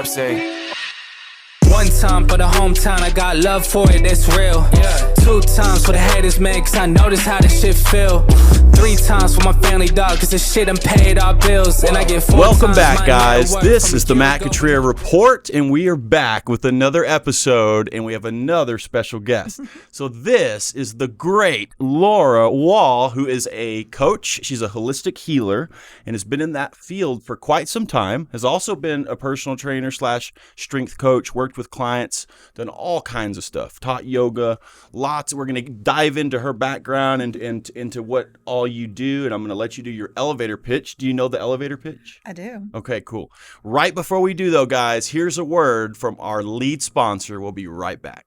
up, say. One time for the hometown, I got love for it, it's real. Yeah. 2 times for the haters, man, cause I notice how this shit feel. 3 times for my family, dog, cause this shit done paid our bills. And I get 4 Welcome times back, my guys. net worth This from is a the year Matt ago. Cutrer Report, and we are back with another episode, and we have another special guest. So this is the great Laura Wall, who is a coach. She's a holistic healer and has been in that field for quite some time, has also been a personal trainer / strength coach, worked with clients, done all kinds of stuff, taught yoga, lots. We're going to dive into her background and into what all you do, and I'm going to let you do your elevator pitch. Do you know the elevator pitch? I do. Okay, cool. Right before we do, though, guys, here's a word from our lead sponsor. We'll be right back.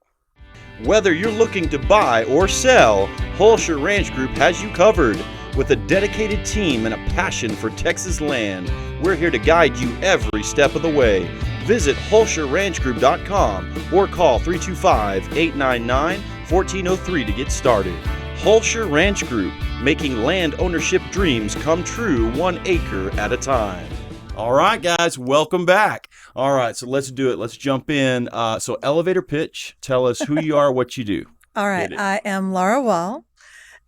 Whether you're looking to buy or sell, Holscher Ranch Group has you covered. With a dedicated team and a passion for Texas land, we're here to guide you every step of the way. Visit HolscherRanchGroup.com or call 325-899-1403 to get started. Holscher Ranch Group, making land ownership dreams come true 1 acre at a time. All right, guys, welcome back. All right, so let's do it. Let's jump in. So elevator pitch, tell us who you are, what you do. All right. I am Laura Wall,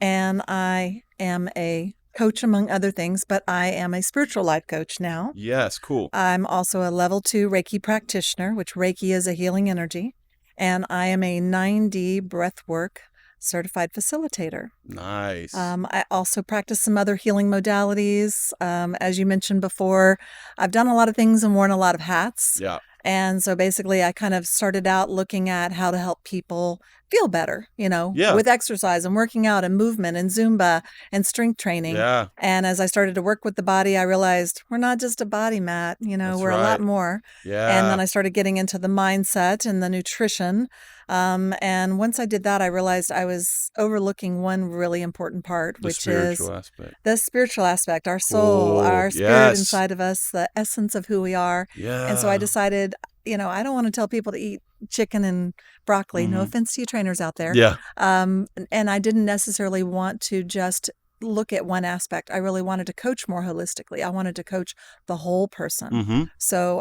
and I am a coach, among other things, but I am a spiritual life coach now. Yes, cool. I'm also a level 2 Reiki practitioner, which Reiki is a healing energy, and I am a 9D breathwork certified facilitator. Nice. I also practice some other healing modalities. As you mentioned before, I've done a lot of things and worn a lot of hats. Yeah. And so basically I kind of started out looking at how to help people feel better, with exercise and working out and movement and Zumba and strength training. Yeah. And as I started to work with the body, I realized we're not just a body, Matt, That's we're a lot right. more. Yeah. And then I started getting into the mindset and the nutrition. And once I did that, I realized I was overlooking one really important part, The which spiritual is aspect. the spiritual aspect, our soul, Cool. our spirit Yes. inside of us, the essence of who we are. Yeah. And so I decided, I don't want to tell people to eat chicken and broccoli. No Mhm. offense to you trainers out there. Yeah. And I didn't necessarily want to just look at one aspect. I really wanted to coach more holistically. I wanted to coach the whole person. Mm-hmm. So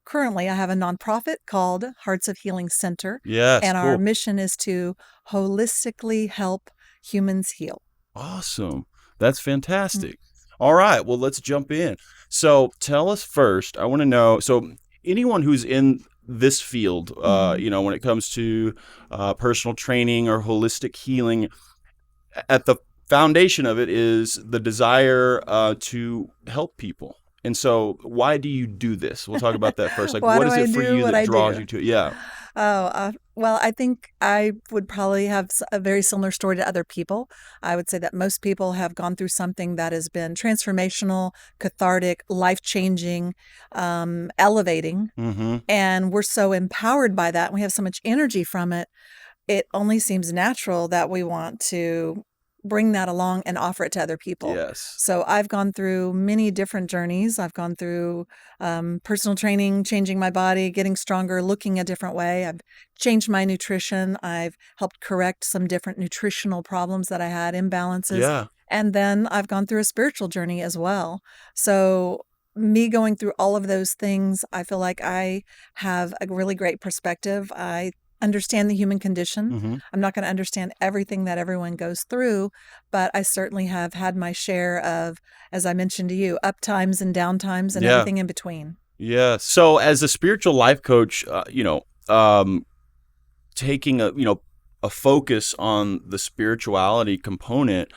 currently I have a nonprofit called Hearts of Healing Center. Yes. And cool. our mission is to holistically help humans heal. Awesome. That's fantastic. All right. Well, let's jump in. So tell us first, I want to know, so anyone who's in this field, when it comes to personal training or holistic healing, at the foundation of it is the desire to help people. And so why do you do this? We'll talk about that first. Like, Why what do is I it for do you what that I draws do? you to it? Yeah. Well, I think I would probably have a very similar story to other people. I would say that most people have gone through something that has been transformational, cathartic, life-changing, elevating, Mm-hmm. and we're so empowered by that. And we have so much energy from it. It only seems natural that we want to bring that along and offer it to other people. Yes. So I've gone through many different journeys. I've gone through personal training, changing my body, getting stronger, looking a different way. I've changed my nutrition. I've helped correct some different nutritional problems that I had, imbalances. Yeah. And then I've gone through a spiritual journey as well. So me going through all of those things, I feel like I have a really great perspective. I understand the human condition. Mm-hmm. I'm not going to understand everything that everyone goes through, but I certainly have had my share of, as I mentioned to you, up times and down times and everything in between. Yeah. So as a spiritual life coach, taking a focus on the spirituality component,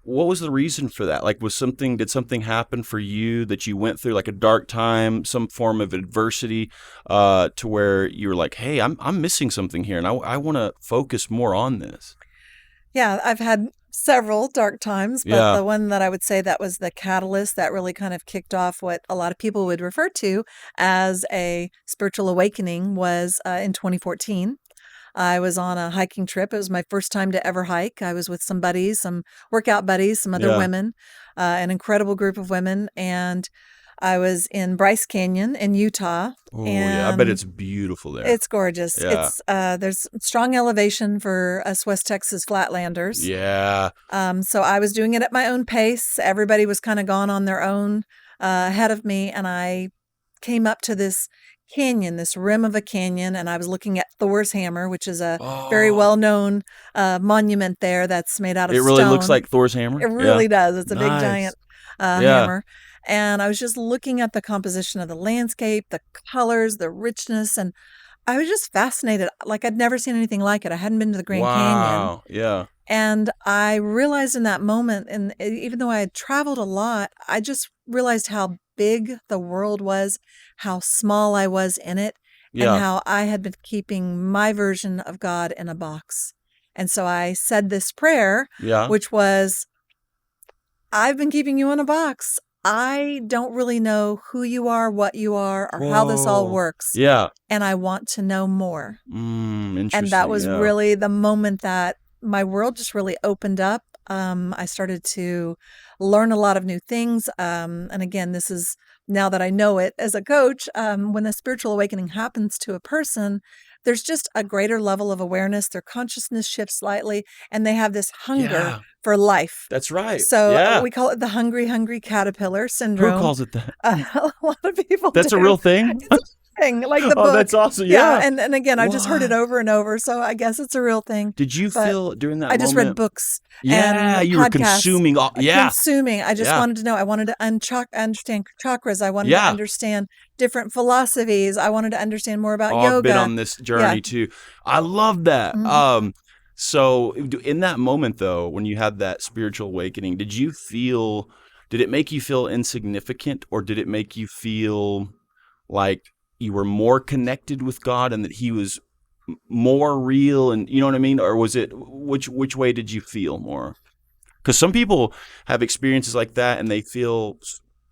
what was the reason for that? Like, did something happen for you that you went through, like a dark time, some form of adversity, to where you were like, hey, I'm missing something here, and I want to focus more on this? Yeah, I've had several dark times, but the one that I would say that was the catalyst that really kind of kicked off what a lot of people would refer to as a spiritual awakening was in 2014. I was on a hiking trip. It was my first time to ever hike. I was with some buddies, some workout buddies, some other women, an incredible group of women. And I was in Bryce Canyon in Utah. Oh, yeah. I bet it's beautiful there. It's gorgeous. Yeah. It's there's strong elevation for us West Texas flatlanders. Yeah. So I was doing it at my own pace. Everybody was kind of gone on their own ahead of me. And I came up to this canyon, this rim of a canyon, and I was looking at Thor's hammer, which is a very well-known monument there that's made out of stone. It really looks like Thor's hammer? It really does. It's a big, Nice. giant hammer. And I was just looking at the composition of the landscape, the colors, the richness, and I was just fascinated. Like I'd never seen anything like it. I hadn't been to the Grand Canyon. Yeah. And I realized in that moment, and even though I had traveled a lot, I just realized how big the world was, how small I was in it, and how I had been keeping my version of God in a box. And so I said this prayer, which was, I've been keeping you in a box. I don't really know who you are, what you are, or how this all works. Yeah. And I want to know more. Interesting. And that was really the moment that my world just really opened up. I started to learn a lot of new things. And again, this is now that I know it as a coach, when a spiritual awakening happens to a person, there's just a greater level of awareness. Their consciousness shifts slightly, and they have this hunger for life. That's right. So we call it the hungry caterpillar syndrome. Who calls it that? A lot of people That's do. a real thing? It's a thing, like the book. Oh, that's awesome. Yeah. And again, I just heard it over and over, so I guess it's a real thing. Did you feel during that moment? I just read books. Yeah, and you were podcasts. consuming. Consuming. I just wanted to know. I wanted to understand chakras. I wanted to understand different philosophies. I wanted to understand more about yoga. I've been on this journey too. I love that. Mm-hmm. So in that moment though, when you had that spiritual awakening, did it make you feel insignificant, or did it make you feel like you were more connected with God and that he was more real, and you know what I mean? Or was it, which way did you feel more? Because some people have experiences like that and they feel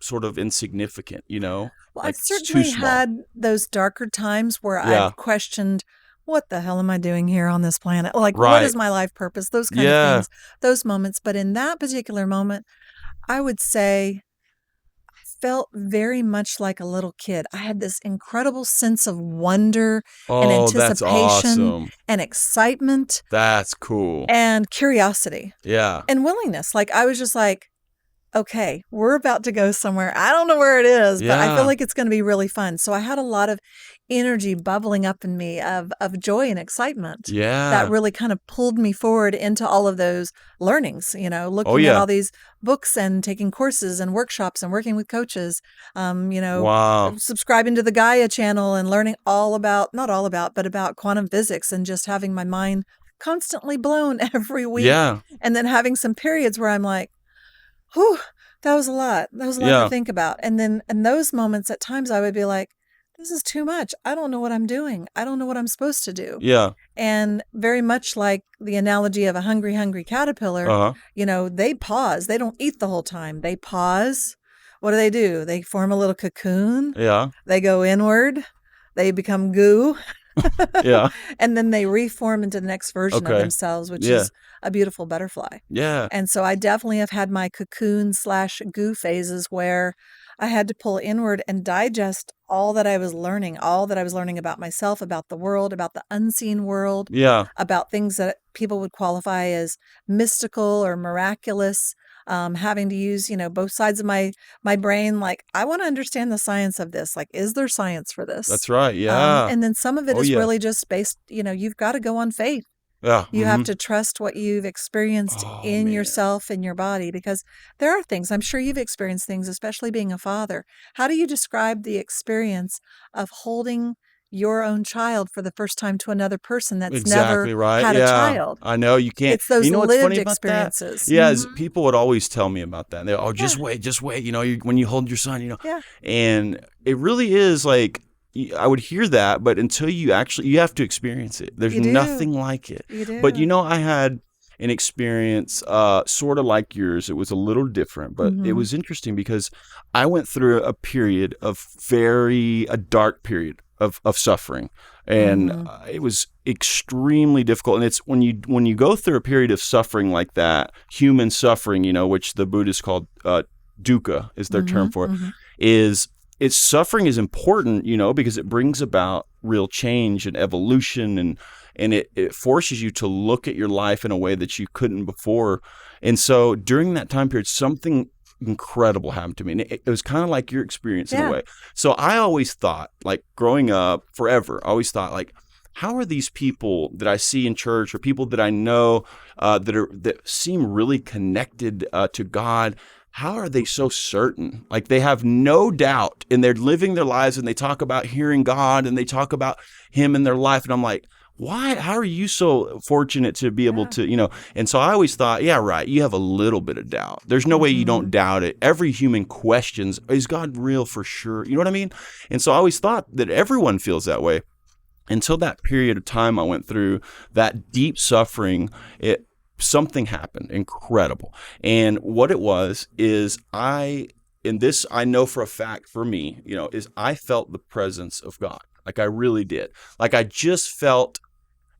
sort of insignificant, you know? Well, like I've certainly had those darker times where I've questioned, what the hell am I doing here on this planet? Like, what is my life purpose? Those kind of things, those moments. But in that particular moment, I would say felt very much like a little kid. I had this incredible sense of wonder and anticipation and excitement. That's cool. And curiosity. Yeah. And willingness. Like I was just like, okay, we're about to go somewhere. I don't know where it is, but I feel like it's going to be really fun. So I had a lot of energy bubbling up in me of joy and excitement. Yeah. That really kind of pulled me forward into all of those learnings, you know, looking at all these books and taking courses and workshops and working with coaches, subscribing to the Gaia channel and learning not all about, but about quantum physics, and just having my mind constantly blown every week. Yeah. And then having some periods where I'm like, whew, that was a lot. That was a lot to think about. And then in those moments, at times I would be like, this is too much. I don't know what I'm doing. I don't know what I'm supposed to do. Yeah. And very much like the analogy of a hungry caterpillar, you know, they pause. They don't eat the whole time. They pause. What do? They form a little cocoon. Yeah. They go inward. They become goo. Yeah. And then they reform into the next version of themselves, which is a beautiful butterfly. Yeah. And so I definitely have had my cocoon/goo phases where I had to pull inward and digest all that I was learning about myself, about the world, about the unseen world, about things that people would qualify as mystical or miraculous, having to use, you know, both sides of my brain. Like, I want to understand the science of this. Like, is there science for this? That's right. Yeah. And then some of it is really just based, you know, you've got to go on faith. Yeah. You have to trust what you've experienced in yourself and your body, because there are things, I'm sure you've experienced things, especially being a father. How do you describe the experience of holding your own child for the first time to another person that's never had a child? I know, you can't. It's those you know what's lived funny about experiences. That? Yeah, people would always tell me about that. They're, just wait. You know, when you hold your son, you know. Yeah. And it really is like, I would hear that, but until you have to experience it. There's nothing like it. You do. But you know, I had an experience sort of like yours. It was a little different, but it was interesting because I went through a dark period of suffering, and it was extremely difficult. And it's when you go through a period of suffering like that, human suffering, you know, which the Buddhists called dukkha is their term for it, suffering is important, you know, because it brings about real change and evolution, and it forces you to look at your life in a way that you couldn't before. And so during that time period, something incredible happened to me. And it was kind of like your experience in a way. So I always thought, like growing up forever, I always thought like, how are these people that I see in church or people that I know that seem really connected to God? How are they so certain? Like they have no doubt and they're living their lives and they talk about hearing God and they talk about him in their life. And I'm like, why? How are you so fortunate to be able to, And so I always thought, yeah, right. You have a little bit of doubt. There's no way you don't doubt it. Every human questions, is God real for sure? You know what I mean? And so I always thought that everyone feels that way. Until that period of time I went through, that deep suffering, something happened incredible. And what it was is I know for a fact for me, is I felt the presence of God. Like I really did. Like I just felt,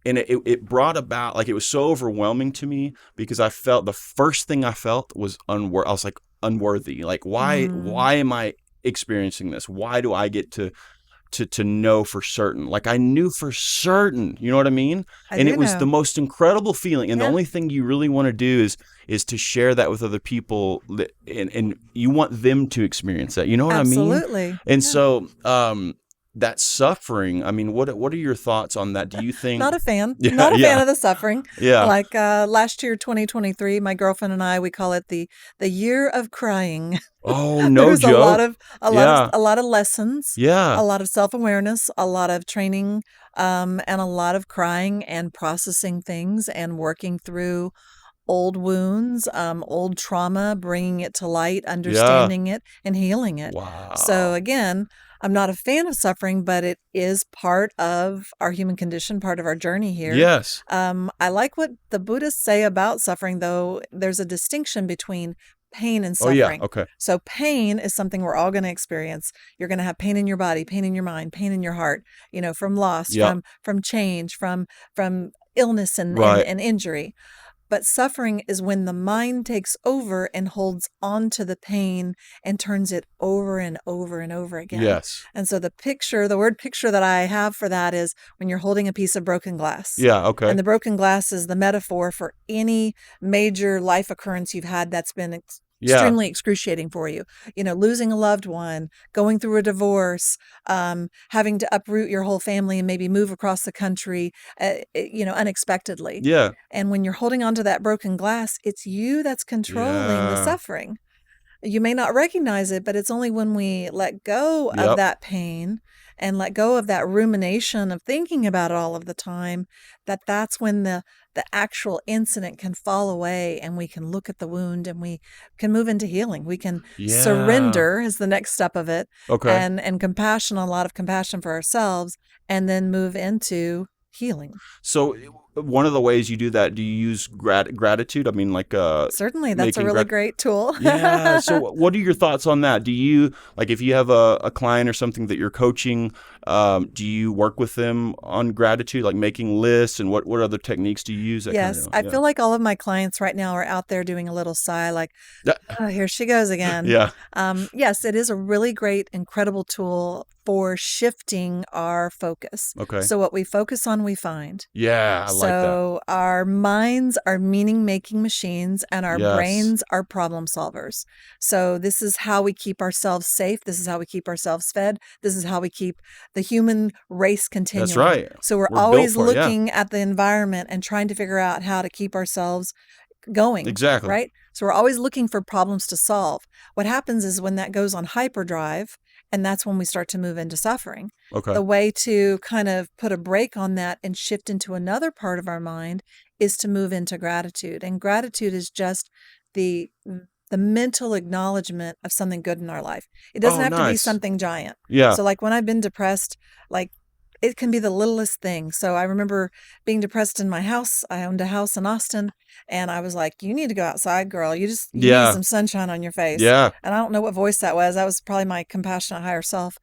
and it brought about, like it was so overwhelming to me because I felt the first thing I felt was unworthy. I was like unworthy. Like why am I experiencing this? Why do I get to know for certain? Like I knew for certain, you know what I mean? And it was the most incredible feeling. And the only thing you really want to do is to share that with other people, and you want them to experience that. You know what I mean? Absolutely. And so that suffering, I mean, what are your thoughts on that? Do you think... Not a fan. Not a fan of the suffering. Yeah. Like last year, 2023, my girlfriend and I, we call it the year of crying. Oh, no There's joke. a lot of lessons. Yeah. A lot of self-awareness, a lot of training, and a lot of crying and processing things and working through old wounds, old trauma, bringing it to light, understanding it, and healing it. Wow. So again, I'm not a fan of suffering, but it is part of our human condition, part of our journey here. Yes. I like what the Buddhists say about suffering, though. There's a distinction between pain and suffering. Oh, yeah. Okay. So pain is something we're all going to experience. You're going to have pain in your body, pain in your mind, pain in your heart, from loss, from change, from illness and injury. But suffering is when the mind takes over and holds on to the pain and turns it over and over and over again. Yes. And so the word picture that I have for that is when you're holding a piece of broken glass. Yeah, okay. And the broken glass is the metaphor for any major life occurrence you've had that's been extremely excruciating for you. Losing a loved one, going through a divorce, having to uproot your whole family and maybe move across the country, unexpectedly. Yeah. And when you're holding on to that broken glass, it's you that's controlling the suffering. You may not recognize it, but it's only when we let go of that pain and let go of that rumination of thinking about it all of the time, that's when the actual incident can fall away and we can look at the wound and we can move into healing. We can surrender is the next step of it. Okay. And compassion, a lot of compassion for ourselves, and then move into healing. So one of the ways you do that, do you use gratitude? I mean, like certainly, that's a really great tool. Yeah. So what are your thoughts on that? Do you, like, if you have a client or something that you're coaching, do you work with them on gratitude, like making lists, and what other techniques do you use? Yes, I feel like all of my clients right now are out there doing a little sigh, like, oh, here she goes again. Yeah. Yes, it is a really great, incredible tool for shifting our focus. Okay. So what we focus on, we find. Yeah, I like that. So our minds are meaning-making machines and our brains are problem solvers. So this is how we keep ourselves safe. This is how we keep ourselves fed. This is how we keep the human race continuing. That's right. So we're always looking at the environment and trying to figure out how to keep ourselves going. Exactly. Right? So we're always looking for problems to solve. What happens is when that goes on hyperdrive, and that's when we start to move into suffering. Okay. The way to kind of put a break on that and shift into another part of our mind is to move into gratitude. And gratitude is just the mental acknowledgement of something good in our life. It doesn't have to be something giant. Yeah. So like when I've been depressed, like it can be the littlest thing. So I remember being depressed in my house. I owned a house in Austin, and I was like, you need to go outside, girl. You need some sunshine on your face. Yeah. And I don't know what voice that was. That was probably my compassionate higher self.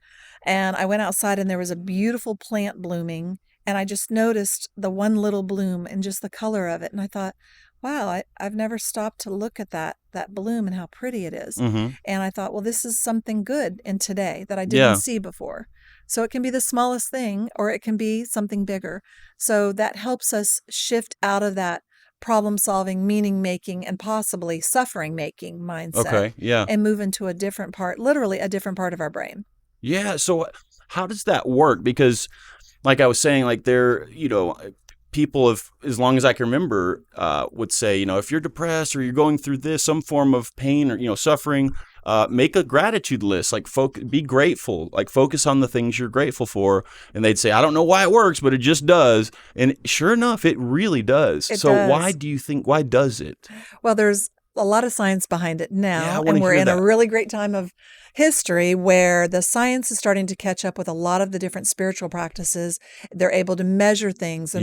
And I went outside, and there was a beautiful plant blooming, and I just noticed the one little bloom and just the color of it. And I thought, wow, I've never stopped to look at that bloom and how pretty it is. Mm-hmm. And I thought, well, this is something good in today that I didn't see before. So it can be the smallest thing, or it can be something bigger. So that helps us shift out of that problem solving, meaning making, and possibly suffering making mindset. Okay. Yeah. And move into a different part, literally a different part of our brain. Yeah. So how does that work? Because like I was saying, like people have, as long as I can remember, would say, if you're depressed or you're going through some form of pain or, suffering, make a gratitude list, like be grateful, like focus on the things you're grateful for. And they'd say, I don't know why it works, but it just does. And sure enough, it really does. It so does. why does it? Well, there's a lot of science behind it now. Yeah, and we're in that. a really great time of history where the science is starting to catch up with a lot of the different spiritual practices. They're able to measure things. They're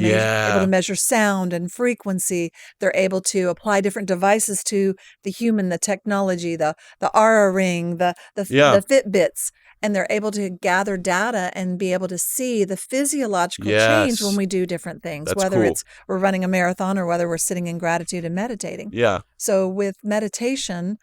able to measure sound and frequency. They're able to apply different devices to the human, the technology, the Aura ring, the Fitbits. And they're able to gather data and be able to see the physiological change when we do different things, That's whether cool. it's we're running a marathon or whether we're sitting in gratitude and meditating. Yeah. So with meditation,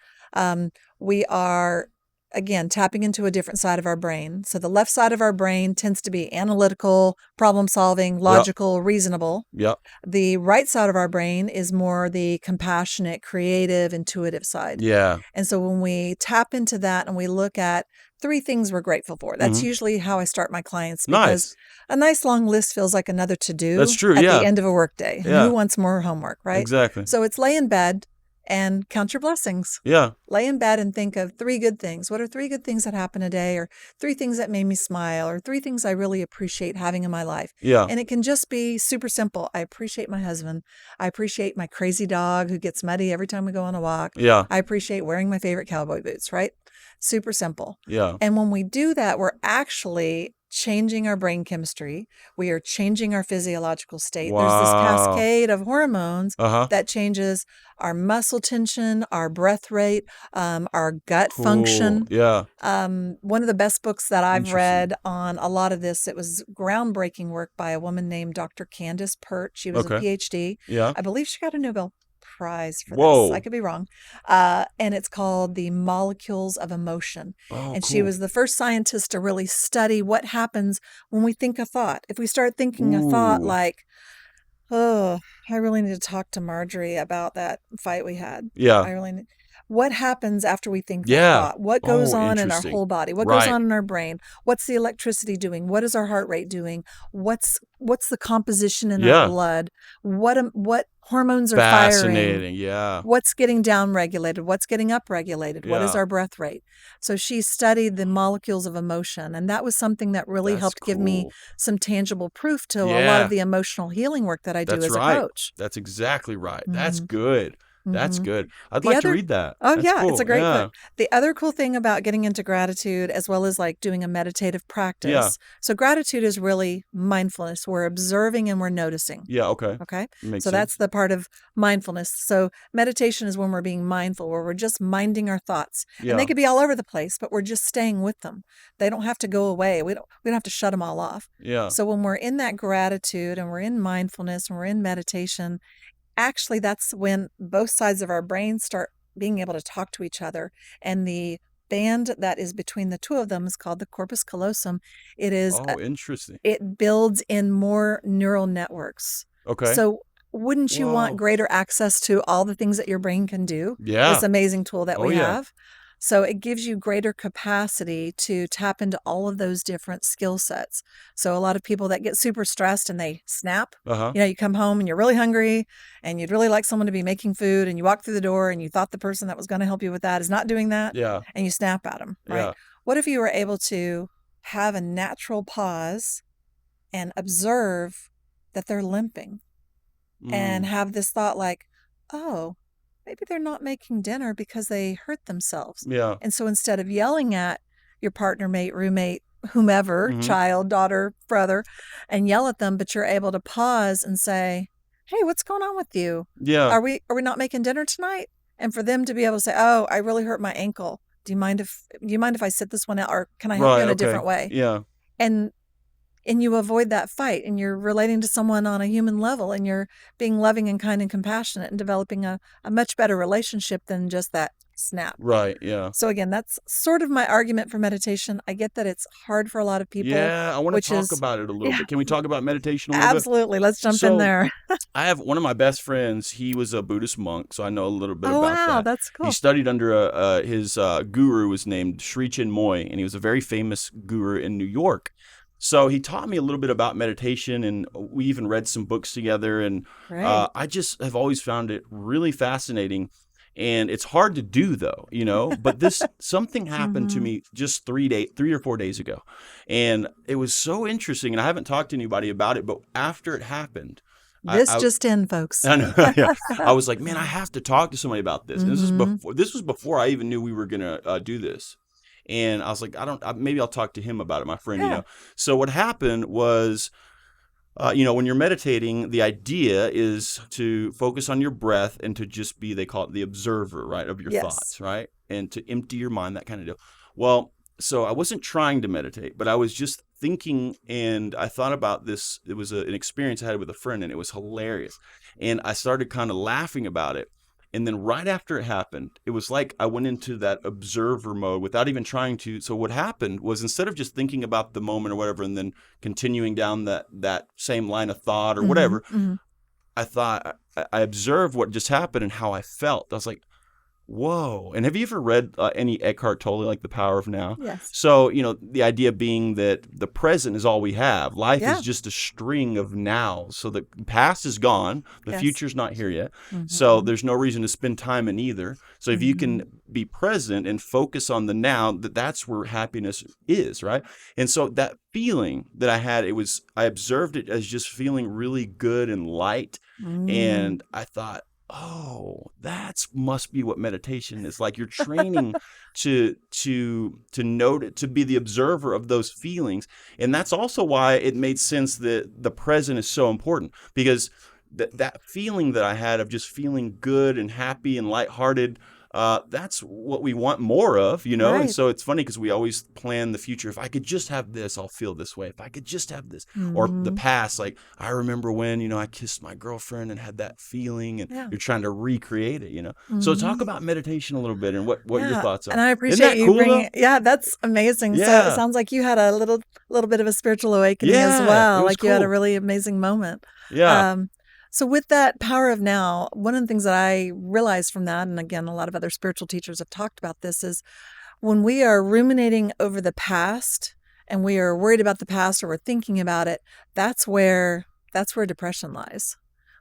we are, again, tapping into a different side of our brain. So the left side of our brain tends to be analytical, problem-solving, logical, reasonable. Yep. The right side of our brain is more the compassionate, creative, intuitive side. Yeah. And so when we tap into that and we look at 3 things we're grateful for, that's usually how I start my clients, because a nice long list feels like another to-do That's true, at yeah. the end of a workday. Yeah. Who wants more homework, right? Exactly. So it's lay in bed and count your blessings. Yeah. Lay in bed and think of 3 good things. What are 3 good things that happened today, or 3 things that made me smile, or 3 things I really appreciate having in my life? Yeah. And it can just be super simple. I appreciate my husband. I appreciate my crazy dog who gets muddy every time we go on a walk. Yeah. I appreciate wearing my favorite cowboy boots, right? Super simple. Yeah. And when we do that, we're actually changing our brain chemistry. We are changing our physiological state. Wow. There's this cascade of hormones Uh-huh. that changes our muscle tension, our breath rate, our gut Cool. function. Yeah. One of the best books that I've Interesting. read on a lot of this, it was groundbreaking work by a woman named Dr. Candace Pert. She was a PhD. Yeah. I believe she got a Nobel Prize for Whoa. this. I could be wrong. And it's called The Molecules of Emotion. Oh, and cool. she was the first scientist to really study what happens when we think a thought. If we start thinking a thought Ooh. like, oh, I really need to talk to Marjorie about that fight we had. Yeah. I really need. What happens after we think Yeah. that thought? What goes Oh, on in our interesting. whole body? What Right. goes on in our brain? What's the electricity doing? What is our heart rate doing? What's the composition in Yeah. our blood? What hormones are firing? Fascinating. Yeah. What's getting down regulated? What's getting up regulated? What is Yeah. our breath rate? So she studied the molecules of emotion, and that was something that really That's helped give me cool. some tangible proof to a lot Yeah. of the emotional healing work that I do That's as right. a coach. That's exactly right. That's Mhm. good. That's Mhm. good. I'd The like to other- read that. Oh, That's yeah, cool. it's a great Yeah. book. The other cool thing about getting into gratitude, as well as like doing a meditative practice. Yeah. So gratitude is really mindfulness. We're observing and we're noticing. Yeah. Okay. Okay. Makes So sense. that's the part of mindfulness. So meditation is when we're being mindful, where we're just minding our thoughts. Yeah. And they could be all over the place, but we're just staying with them. They don't have to go away. We don't have to shut them all off. Yeah. So when we're in that gratitude and we're in mindfulness and we're in meditation, actually that's when both sides of our brain start being able to talk to each other. And the band that is between the two of them is called the corpus callosum. It is Oh, interesting. it builds in more neural networks. Okay. So wouldn't you Whoa. want greater access to all the things that your brain can do? Yeah. This amazing tool that Oh, we yeah. have. So it gives you greater capacity to tap into all of those different skill sets. So a lot of people that get super stressed and they snap, Uh-huh. you come home and you're really hungry and you'd really like someone to be making food, and you walk through the door and you thought the person that was going to help you with that is not doing that, Yeah. and you snap at them, right? Yeah. What if you were able to have a natural pause and observe that they're limping? And Mm. have this thought like, oh, maybe they're not making dinner because they hurt themselves. Yeah. And so instead of yelling at your partner, mate, roommate, whomever, Mhm. child, daughter, brother, and yell at them, but you're able to pause and say, hey, what's going on with you? Yeah. Are we not making dinner tonight? And for them to be able to say, oh, I really hurt my ankle. Do you mind if I sit this one out, or can I help you in a different way? Yeah. And and you avoid that fight, and you're relating to someone on a human level, and you're being loving and kind and compassionate and developing a much better relationship than just that snap. Right. Yeah. So again, that's sort of my argument for meditation. I get that it's hard for a lot of people. Yeah. I want to which talk is about it a little yeah, bit. Can we talk about meditation a little bit? absolutely. Let's jump in So there. I have one of my best friends. He was a Buddhist monk, so I know a little bit Oh about wow, that. that's He cool. studied under his guru was named Sri Chinmoy, and he was a very famous guru in New York. So he taught me a little bit about meditation, and we even read some books together. And Great. I just have always found it really fascinating. And it's hard to do, though, but something happened to Mhm. me just 3 or 4 days ago. And it was so interesting. And I haven't talked to anybody about it, but after it happened, This I just in, folks. I know, yeah. I was like, man, I have to talk to somebody about this. And Mhm. this was before I even knew we were gonna do this. And I was like, maybe I'll talk to him about it, my friend. Yeah. So what happened was, when you're meditating, the idea is to focus on your breath and to just be, they call it the observer, right, of your Yes. thoughts, right, and to empty your mind, that kind of deal. Well, so I wasn't trying to meditate, but I was just thinking, and I thought about this. It was an experience I had with a friend, and it was hilarious. And I started kind of laughing about it. And then right after it happened, it was like I went into that observer mode without even trying to. So what happened was, instead of just thinking about the moment or whatever, and then continuing down that same line of thought or whatever, Mhm. I observed what just happened and how I felt. I was like, whoa. And have you ever read any Eckhart Tolle, like The Power of Now? Yes. So, the idea being that the present is all we have. Life Yeah. is just a string of nows. So the past is gone. The Yes. future's not here yet. So Mhm. there's no reason to spend time in either. So if you can be present and focus on the now, that's where happiness is, right? And so that feeling that I had, I observed it as just feeling really good and light. Mm. And I thought, oh, that must be what meditation is like. You're training to note it, to be the observer of those feelings. And that's also why it made sense that the present is so important, because that feeling that I had of just feeling good and happy and lighthearted, that's what we want more of, And Right. so it's funny because we always plan the future. If I could just have this, I'll feel this way. If I could just have this, or the Mhm. past, like I remember when, I kissed my girlfriend and had that feeling, and Yeah. you're trying to recreate it, So talk Mhm. about meditation a little bit and what your Yeah, thoughts are. and I Isn't appreciate that you cool bringing though? Yeah, that's amazing. So it Yeah. sounds like you had a little bit of a spiritual awakening as Yeah, well. it was Like you had a cool. really amazing moment. Yeah. So with that power of now, one of the things that I realized from that, and again, a lot of other spiritual teachers have talked about this, is when we are ruminating over the past and we are worried about the past or we're thinking about it, that's where depression lies.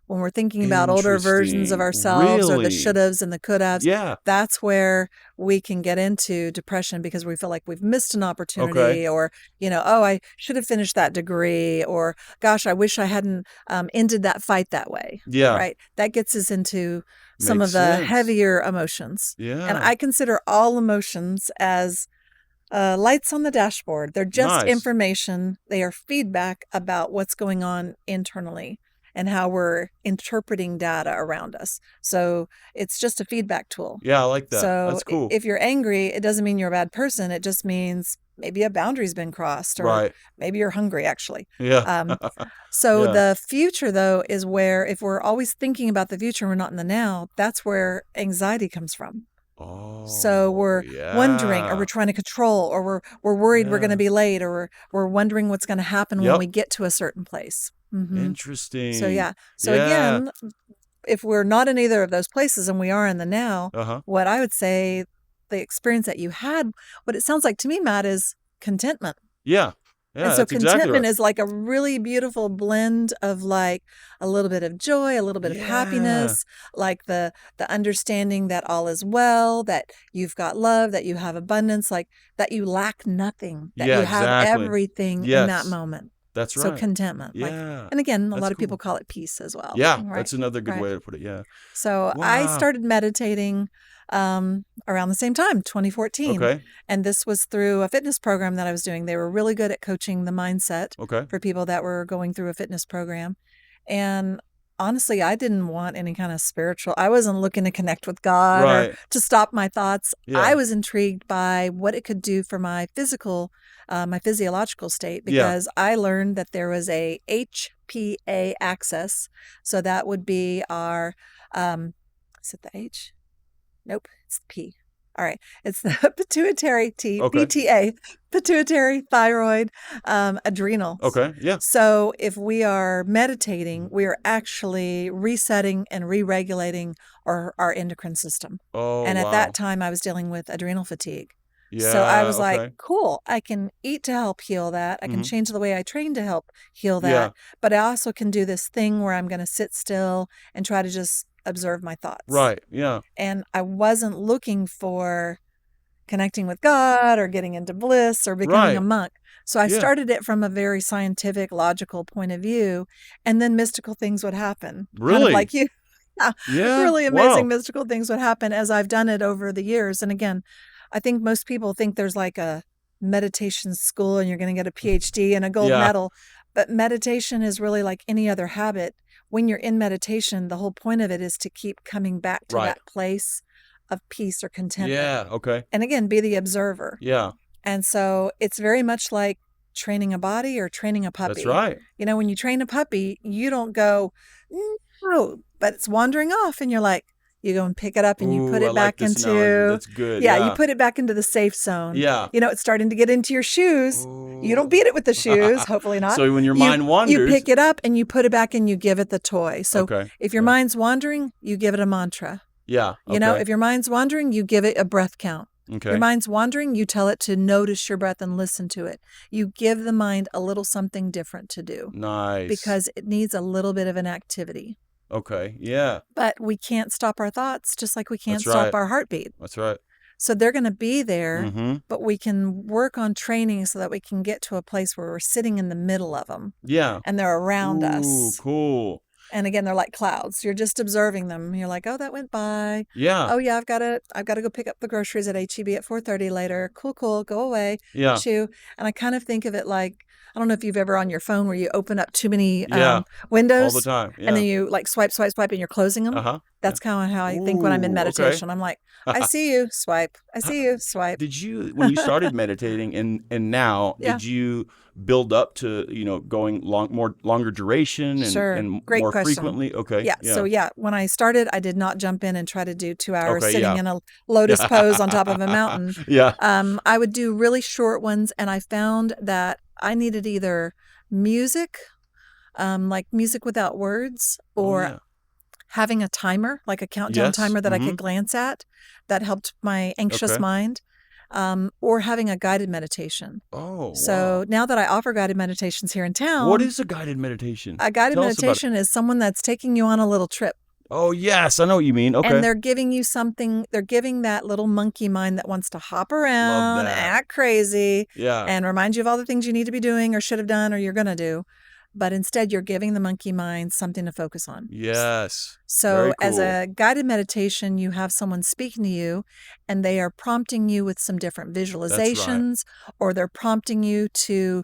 When we're thinking about older versions of Interesting. ourselves or the Really? should-haves and the could-haves, Yeah. that's where we can get into depression because we feel like we've missed an opportunity Okay. or, oh, I should have finished that degree or, gosh, I wish I hadn't ended that fight that way, Yeah. right? That gets us into some Makes of the sense. heavier emotions. And Yeah. I consider all emotions as lights on the dashboard. They're just Nice. information. They are feedback about what's going on internally and how we're interpreting data around us. So it's just a feedback tool. Yeah, I like that. So That's cool. if you're angry, it doesn't mean you're a bad person. It just means maybe a boundary's been crossed or Right. maybe you're hungry, actually. Yeah. So Yeah. the future, though, is where if we're always thinking about the future and we're not in the now, that's where anxiety comes from. So we're wondering, or yeah. we're trying to control, or we're worried we're going Yeah. to be late, or we're wondering what's going to happen when Yep. we get to a certain place. Interesting. So yeah. So Yeah. again, if we're not in either of those places and we are in the now, Uh-huh. what I would say the experience that you had, what it sounds like to me, Matt, is contentment. Yeah. Yeah, And so that's exactly contentment right. is like a really beautiful blend of like a little bit of joy, a little bit of Yeah. happiness, like the understanding that all is well, that you've got love, that you have abundance, like that you lack nothing, that Yeah, you have exactly. everything in that Yes. moment. That's So right. contentment. Like, Yeah. and again, a That's lot of people cool. call it peace as well. Yeah, Right. that's another good Right. way to put it. Yeah. So I Wow. started meditating around the same time, 2014. Okay. And this was through a fitness program that I was doing. They were really good at coaching the mindset Okay. for people that were going through a fitness program. And honestly, I didn't want any kind of spiritual. I wasn't looking to connect with God Right. or to stop my thoughts. Yeah. I was intrigued by what it could do for my physiological state, because I learned that there was a HPA axis. So that would be our, is it the H? Nope, it's the P. All right. It's the pituitary BTA, pituitary, thyroid, adrenals. Okay. Yeah. So if we are meditating, we are actually resetting and re-regulating our endocrine system. Oh, and at wow. that time, I was dealing with adrenal fatigue. Yeah. So I was okay. like, cool, I can eat to help heal that. I can Mhm. change the way I train to help heal that. Yeah. But I also can do this thing where I'm going to sit still and try to just observe my thoughts. Right. Yeah. And I wasn't looking for connecting with God or getting into bliss or becoming a Right. monk. So I Yeah. started it from a very scientific, logical point of view, and then mystical things would happen. Kind Really? of like you. Yeah. Really amazing Wow. mystical things would happen as I've done it over the years. And again, I think most people think there's like a meditation school and you're going to get a PhD and a gold Yeah. medal. But meditation is really like any other habit. When you're in meditation, the whole point of it is to keep coming back to Right. that place of peace or contentment. Yeah. Okay. And again, be the observer. Yeah. And so it's very much like training a body or training a puppy. That's right. You know, when you train a puppy, you don't go, no, but it's wandering off. And you're like, you go and pick it up and you put Ooh, it I like back this into, analogy. That's good. yeah, you put it back into the safe zone. Yeah. You know, it's starting to get into your shoes. You don't beat it with the shoes, hopefully not. So when your mind wanders, you pick it up and you put it back and you give it the toy. So Okay. if your Yeah. mind's wandering, you give it a mantra. Yeah. You know, okay. if your mind's wandering, you give it a breath count. Okay. Your mind's wandering, you tell it to notice your breath and listen to it. You give the mind a little something different to do Nice. because it needs a little bit of an activity. Okay. Yeah. But we can't stop our thoughts, just like we can't That's stop right. our heartbeat. That's right. So they're going to be there, Mm-hmm. but we can work on training so that we can get to a place where we're sitting in the middle of them Yeah. and they're around Ooh, us. cool. And again, they're like clouds. You're just observing them. You're like, oh, that went by. Yeah. Oh yeah, I've got to go pick up the groceries at HEB at 4:30 later. Cool. Go away. Yeah. Chew. And I kind of think of it like, I don't know if you've ever on your phone where you open up too many Yeah. windows All the time. Yeah. and then you like swipe and you're closing them. Uh-huh. That's kind of how I think when I'm in Ooh, okay. meditation. I'm like, I see you, swipe. I see you, swipe. Did you, when you started meditating and now, Yeah. did you build up to, going longer duration and, Sure. and Great more question. frequently? Okay. Yeah. So yeah, when I started, I did not jump in and try to do 2 hours Okay, sitting yeah. in a lotus pose on top of a mountain. Yeah. I would do really short ones, and I found that I needed either music, like music without words, or yeah. having a timer, like a countdown Yes. timer that I Mhm. could glance at that helped my anxious Okay. mind, or having a guided meditation. Oh, So now that I offer guided meditations here in town, what is a guided meditation? a guided Tell us about it. meditation is someone that's taking you on a little trip. Oh, yes. I know what you mean. Okay. And they're giving you something, they're giving that little monkey mind that wants to hop around, that. act crazy, yeah. and remind you of all the things you need to be doing or should have done or you're going to do. But instead, you're giving the monkey mind something to focus on. Yes. So Very as cool. a guided meditation, you have someone speaking to you and they are prompting you with some different visualizations, or they're prompting you to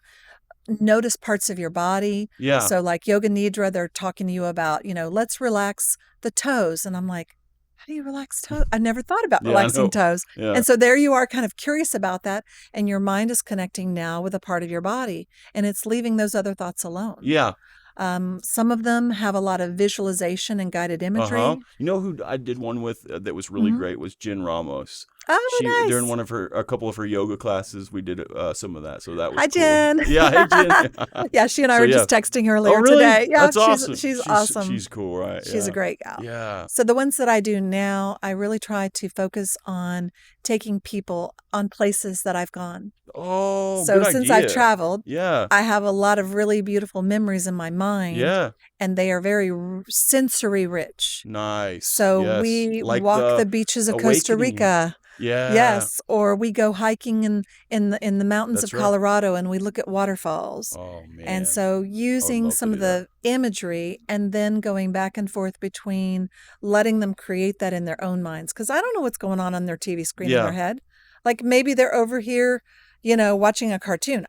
notice parts of your body. Yeah. So like Yoga Nidra, they're talking to you about, let's relax the toes. And I'm like, how do you relax toes? I never thought about Yeah, I relaxing know. toes. Yeah. And so there you are kind of curious about that. And your mind is connecting now with a part of your body and it's leaving those other thoughts alone. Yeah. Some of them have a lot of visualization and guided imagery. Uh-huh. You know who I did one with that was really Mhm. great was Jen Ramos. Oh, nice. During a couple of her yoga classes, we did some of that. So that was Hi, cool. Jen. Yeah, hey Jen. Yeah, she and I So, were yeah. just texting her earlier Oh, really? today. Yeah, That's awesome. She's awesome. She's cool, right? She's a Yeah. great gal. Yeah. So the ones that I do now, I really try to focus on taking people on places that I've gone. Oh, So good since idea. I've traveled, Yeah. I have a lot of really beautiful memories in my mind. Yeah. And they are very sensory rich. Nice. So Yes. we Like walk the beaches of Costa awakening. Rica. Yeah. Yes, or we go hiking in the mountains That's of right. Colorado and we look at waterfalls. Oh man. And so using love to some do of the imagery and then going back and forth between letting them create that in their own minds. Because I don't know what's going on their TV screen in Yeah. their head. Like maybe they're over here, watching a cartoon.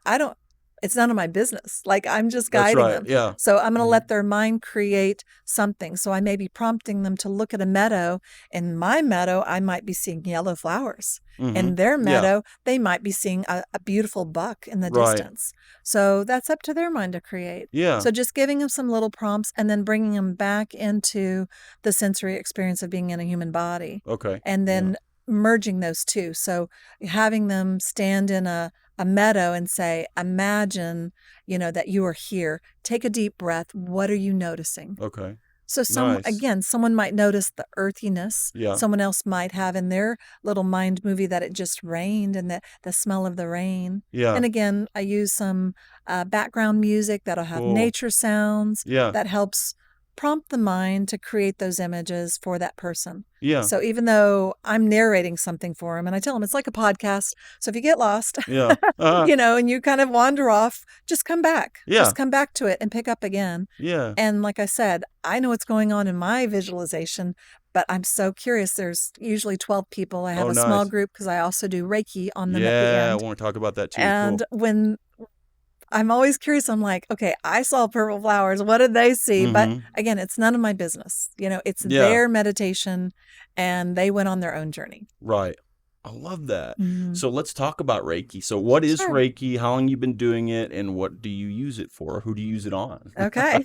it's none of my business. Like I'm just That's guiding right. them. Yeah. So I'm going to let their mind create something. So I may be prompting them to look at a meadow. In my meadow, I might be seeing yellow flowers. In their meadow, they might be seeing a beautiful buck in the distance. So that's up to their mind to create. Yeah. So just giving them some little prompts and then bringing them back into the sensory experience of being in a human body. Okay. And then merging those two. So having them stand in a meadow and say, imagine, that you are here. Take a deep breath. What are you noticing? Okay. So someone might notice the earthiness. Yeah. Someone else might have in their little mind movie that it just rained and the smell of the rain. Yeah. And again, I use some background music that'll have nature sounds. Yeah. That helps prompt the mind to create those images for that person. Yeah. So even though I'm narrating something for them, and I tell them it's like a podcast. So if you get lost, Yeah. and you kind of wander off, just come back. Yeah. Just come back to it and pick up again. Yeah. And like I said, I know what's going on in my visualization, but I'm so curious. There's usually 12 people. I have a small group because I also do Reiki on them at the end. Yeah, I want to talk about that too. And when I'm always curious, I'm like, okay, I saw purple flowers. What did they see? But again, it's none of my business. It's their meditation and they went on their own journey. Right. I love that. So let's talk about Reiki. So what is Reiki? How long you been doing it? And what do you use it for? Who do you use it on? Okay.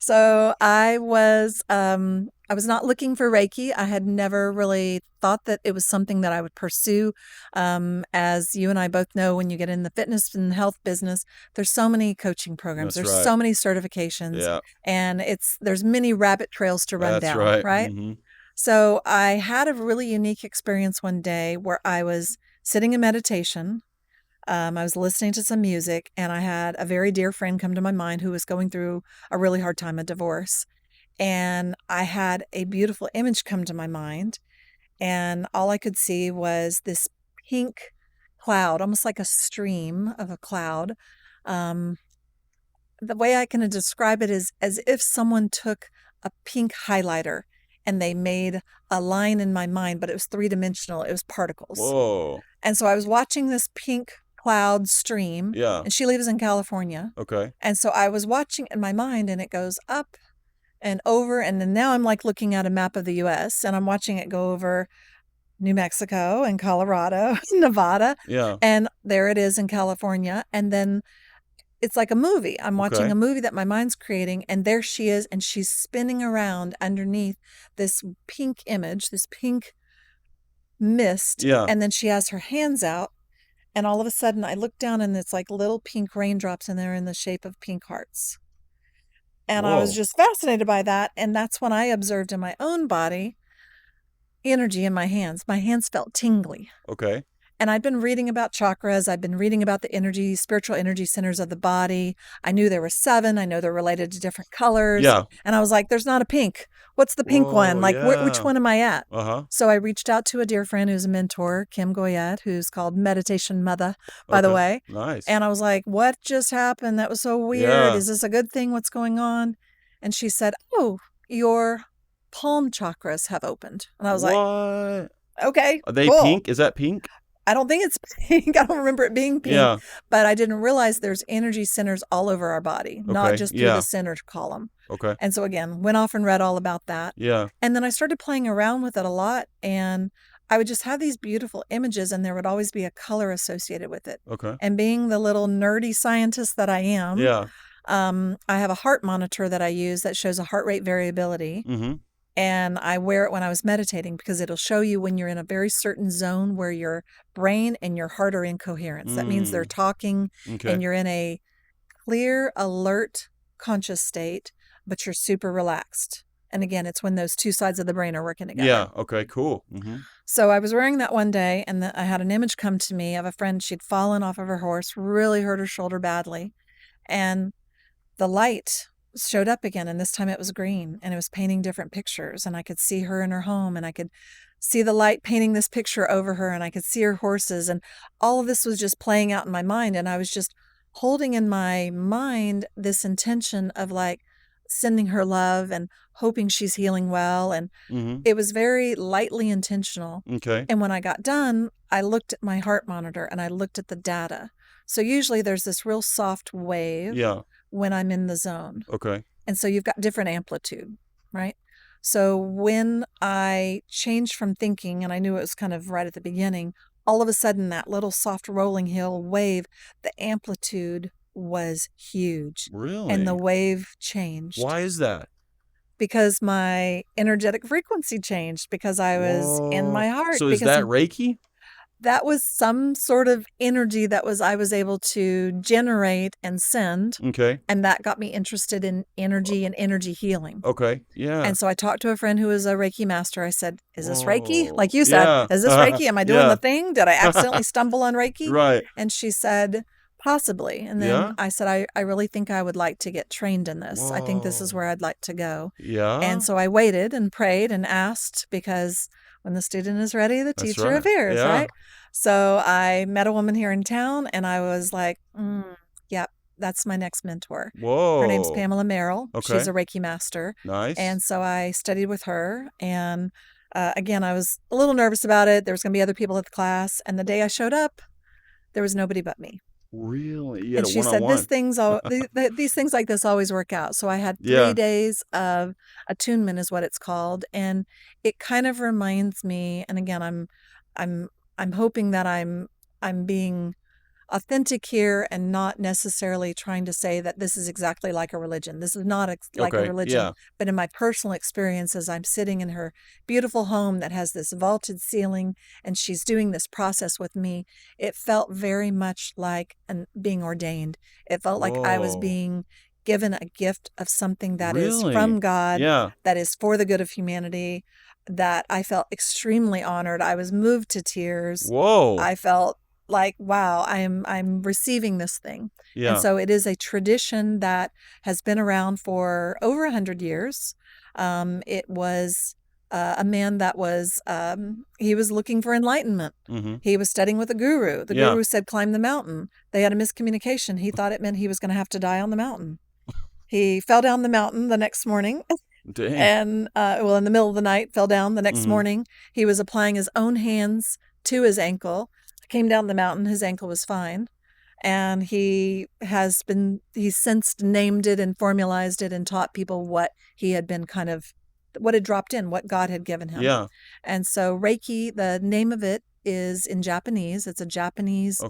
So I was not looking for Reiki. I had never really thought that it was something that I would pursue. As you and I both know, when you get in the fitness and health business, there's so many coaching programs. That's there's so many certifications, and there's many rabbit trails to run down. Right. So I had a really unique experience one day where I was sitting in meditation. I was listening to some music, and I had a very dear friend come to my mind who was going through a really hard time of divorce. And I had a beautiful image come to my mind, and all I could see was this pink cloud, almost like a stream of a cloud. The way I can describe it is as if someone took a pink highlighter and they made a line in my mind, but it was three-dimensional. It was particles. Whoa. And so I was watching this pink cloud stream. Yeah. And she lives in California. Okay. And so I was watching in my mind, and it goes up and over. And then now I'm like looking at a map of the US, and I'm watching it go over New Mexico and Colorado, Nevada. Yeah. And there it is in California. And then it's like a movie. I'm watching a movie that my mind's creating, and there she is, and she's spinning around underneath this pink image, this pink mist. Yeah. And then she has her hands out, and all of a sudden I look down, and it's like little pink raindrops, and they're in the shape of pink hearts. And I was just fascinated by that. And that's when I observed in my own body energy in my hands. My hands felt tingly. Okay. And I'd been reading about chakras. I've been reading about the spiritual energy centers of the body. I knew there were 7. I know they're related to different colors. Yeah. And I was like, there's not a pink. What's the pink one? Like, which one am I at? So I reached out to a dear friend who's a mentor, Kim Goyette, who's called Meditation Mother, by the way. Nice. And I was like, what just happened? That was so weird. Yeah. Is this a good thing? What's going on? And she said, oh, your palm chakras have opened. And I was like, okay, are they cool. pink? Is that pink? I don't think it's pink. I don't remember it being pink. Yeah. But I didn't realize there's energy centers all over our body, not just through the center column. Okay. And so again, went off and read all about that. Yeah. And then I started playing around with it a lot, and I would just have these beautiful images, and there would always be a color associated with it. Okay. And being the little nerdy scientist that I am, I have a heart monitor that I use that shows a heart rate variability. And I wear it when I was meditating because it'll show you when you're in a very certain zone where your brain and your heart are in coherence. That means they're talking and you're in a clear, alert, conscious state, but you're super relaxed. And again, it's when those two sides of the brain are working together. Yeah. Okay, cool. So I was wearing that one day, and I had an image come to me of a friend. She'd fallen off of her horse, really hurt her shoulder badly. And the light showed up again, and this time it was green, and it was painting different pictures, and I could see her in her home, and I could see the light painting this picture over her, and I could see her horses, and all of this was just playing out in my mind, and I was just holding in my mind this intention of like sending her love and hoping she's healing well, and it was very lightly intentional. Okay. And when I got done, I looked at my heart monitor and I looked at the data. So usually there's this real soft wave when I'm in the zone. Okay. And so you've got different amplitude, right? So when I changed from thinking, and I knew it was kind of right at the beginning, all of a sudden that little soft rolling hill wave, the amplitude was huge. Really? And the wave changed. Why is that? Because my energetic frequency changed, because I was in my heart. So is that Reiki? That was some sort of energy that I was able to generate and send. Okay. And that got me interested in energy and energy healing. Okay. Yeah. And so I talked to a friend who was a Reiki master. I said, is this Reiki? Like you said, is this Reiki? Am I doing the thing? Did I accidentally stumble on Reiki? Right. And she said, possibly. And then I said, I really think I would like to get trained in this. I think this is where I'd like to go. Yeah. And so I waited and prayed and asked, because when the student is ready, the teacher appears, right? So I met a woman here in town, and I was like, yep, that's my next mentor. Whoa. Her name's Pamela Merrill. Okay. She's a Reiki master. Nice. And so I studied with her. And again, I was a little nervous about it. There was going to be other people at the class. And the day I showed up, there was nobody but me. Really? You And had a she said, one-on-one. these things like this always work out. So I had 3 days of attunement, is what it's called. And it kind of reminds me, and again, I'm hoping that I'm being authentic here and not necessarily trying to say that this is exactly like a religion. This is not like a religion. But in my personal experiences, I'm sitting in her beautiful home that has this vaulted ceiling, and she's doing this process with me. It felt very much like being ordained. It felt like I was being given a gift of something that is from God, that is for the good of humanity, that I felt extremely honored. I was moved to tears. Whoa. I felt like, wow, I'm receiving this thing. And so it is a tradition that has been around for over 100 years. It was a man that was, he was looking for enlightenment. Mm-hmm. He was studying with a guru. The guru said, climb the mountain. They had a miscommunication. He thought it meant he was going to have to die on the mountain. He fell down the mountain the next morning. Dang. And, in the middle of the night, fell down. The next morning, he was applying his own hands to his ankle. Came down the mountain, his ankle was fine. And he's since named it and formalized it and taught people what he had been what had dropped in, what God had given him. Yeah. And so Reiki, the name of it is in Japanese. It's a Japanese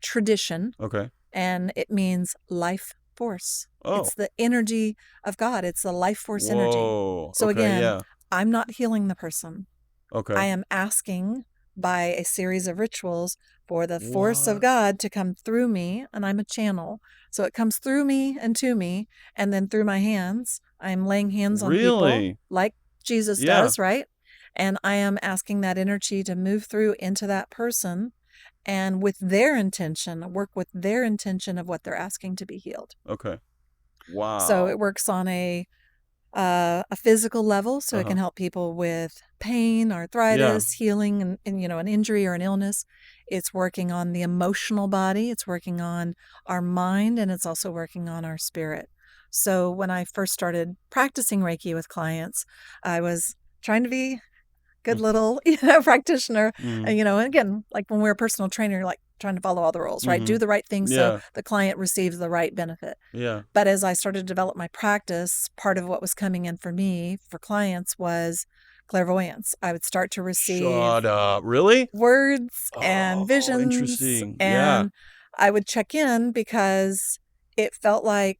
tradition. Okay. And it means life force. Oh. It's the energy of God. It's the life force energy. So again, I'm not healing the person. Okay. I am asking by a series of rituals for the force of God to come through me, and I'm a channel. So it comes through me and to me, and then through my hands. I'm laying hands on people like Jesus does, right? And I am asking that energy to move through into that person, and with their intention, work with their intention of what they're asking to be healed. Okay. Wow. So it works on a physical level, so it can help people with pain, arthritis, healing, and an injury or an illness. It's working on the emotional body. It's working on our mind, and it's also working on our spirit. So when I first started practicing Reiki with clients, I was trying to be good little, practitioner. And, again, like when we're a personal trainer, you're like trying to follow all the rules, right? Do the right thing so the client receives the right benefit. Yeah. But as I started to develop my practice, part of what was coming in for me, for clients, was clairvoyance. I would start to receive Shut up. Really? words and visions. Interesting. And I would check in because it felt like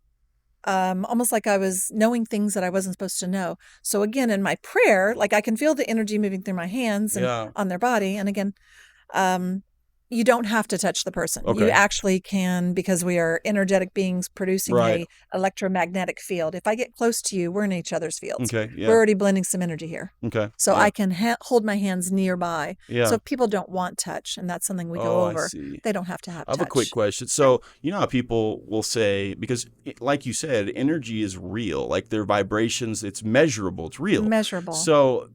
almost like I was knowing things that I wasn't supposed to know. So again, in my prayer, like I can feel the energy moving through my hands and on their body. And again, you don't have to touch the person. Okay. You actually can, because we are energetic beings producing a electromagnetic field. If I get close to you, we're in each other's fields. Okay. Yeah. We're already blending some energy here. Okay. So I can hold my hands nearby. Yeah. So if people don't want touch, and that's something we go over, they don't have to have touch. I have a quick question. So, you know how people will say, because like you said, energy is real, like their vibrations, it's measurable, it's real. Measurable. So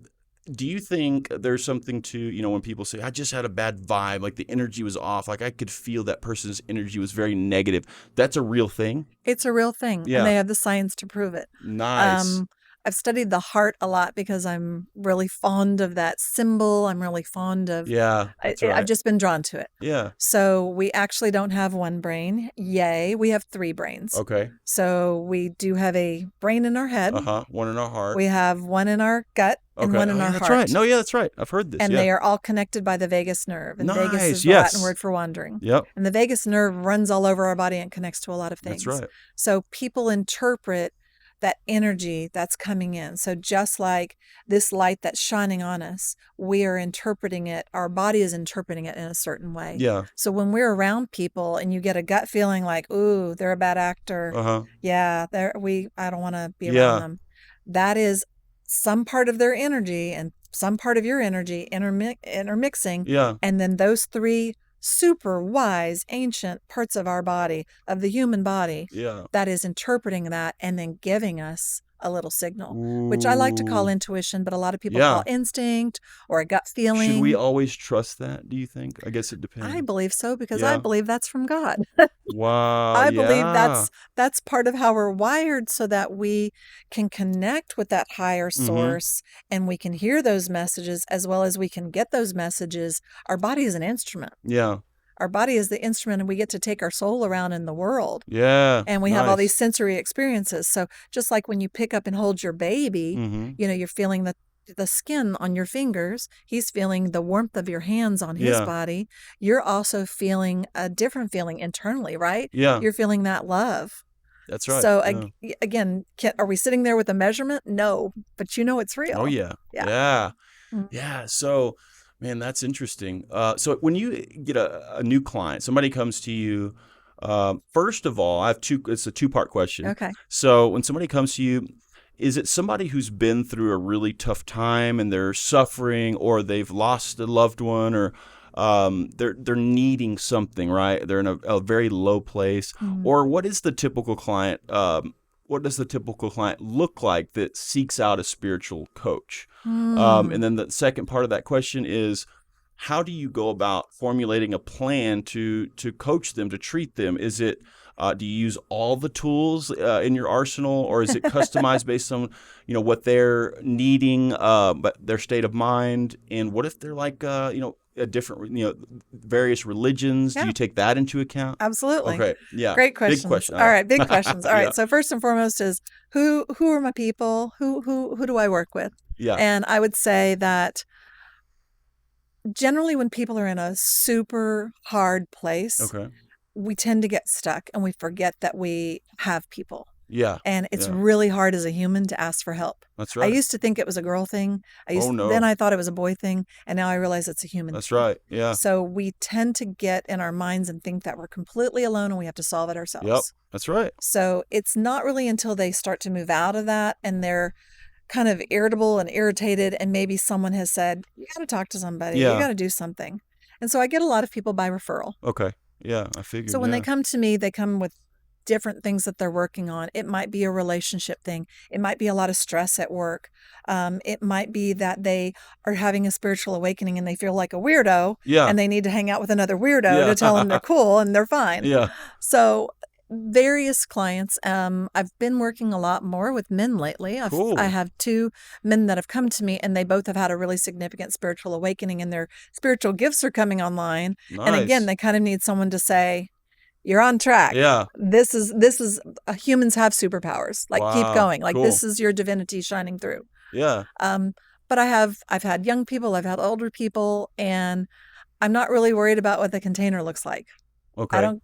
do you think there's something to, when people say, I just had a bad vibe, like the energy was off, like I could feel that person's energy was very negative. That's a real thing? It's a real thing. Yeah. And they have the science to prove it. Nice. I've studied the heart a lot because I'm really fond of that symbol. I'm really fond of, Yeah, that's right. I've just been drawn to it. Yeah. So we actually don't have one brain. Yay. We have 3 brains. Okay. So we do have a brain in our head. One in our heart. We have one in our gut and one in our that's heart. right. No, yeah, that's right. I've heard this. And yeah. they are all connected by the vagus nerve. And vagus is the Yes. Latin word for wandering. Yep. And the vagus nerve runs all over our body and connects to a lot of things. That's right. So people interpret that energy that's coming in. So just like this light that's shining on us, we are interpreting it. Our body is interpreting it in a certain way. Yeah. So when we're around people and you get a gut feeling like, ooh, they're a bad actor. Yeah, I don't want to be around them. That is some part of their energy and some part of your energy intermixing. Yeah. And then those 3 super wise, ancient parts of our body, of the human body, that is interpreting that and then giving us a little signal, which I like to call intuition, but a lot of people call instinct or a gut feeling. Should we always trust that, do you think? I guess it depends. I believe so because I believe that's from God. Wow. I believe that's part of how we're wired so that we can connect with that higher source and we can hear those messages as well as we can get those messages. Our body is an instrument. Yeah. Our body is the instrument and we get to take our soul around in the world. Yeah. And we have all these sensory experiences. So just like when you pick up and hold your baby, you're feeling the skin on your fingers. He's feeling the warmth of your hands on his body. You're also feeling a different feeling internally, right? Yeah. You're feeling that love. That's right. So again, are we sitting there with a measurement? No, but it's real. Oh, yeah. Yeah. Yeah. So, man, that's interesting. So when you get a new client, somebody comes to you, first of all, it's a 2-part question. Okay. So when somebody comes to you, is it somebody who's been through a really tough time and they're suffering, or they've lost a loved one, or they're needing something, right? They're in a very low place. Or what is the typical client? What does the typical client look like that seeks out a spiritual coach? And then the second part of that question is, how do you go about formulating a plan to coach them, to treat them? Is it, do you use all the tools in your arsenal, or is it customized based on, what they're needing, but their state of mind? And what if they're like, a different, various religions? Do you take that into account? Absolutely. Okay. Yeah. Great questions. Big question. All right. Big questions. All right. So first and foremost is who are my people? Who do I work with? Yeah. And I would say that generally when people are in a super hard place, we tend to get stuck and we forget that we have people. Yeah. And it's really hard as a human to ask for help. That's right. I used to think it was a girl thing. Then I thought it was a boy thing. And now I realize it's a human That's thing. right. Yeah. So we tend to get in our minds and think that we're completely alone and we have to solve it ourselves. Yep. That's right. So it's not really until they start to move out of that and they're kind of irritable and irritated and maybe someone has said, you got to talk to somebody. You got to do something. And so I get a lot of people by referral. Okay. Yeah, I figured. So when they come to me, they come with different things that they're working on. It might be a relationship thing. It might be a lot of stress at work. It might be that they are having a spiritual awakening and they feel like a weirdo and they need to hang out with another weirdo to tell them they're cool and they're fine. Yeah. So various clients. I've been working a lot more with men lately. Cool. I have 2 men that have come to me and they both have had a really significant spiritual awakening and their spiritual gifts are coming online. Nice. And again, they kind of need someone to say, you're on track. Yeah. This is humans have superpowers. Like keep going. Like this is your divinity shining through. Yeah. But I've had young people, I've had older people, and I'm not really worried about what the container looks like. Okay. I don't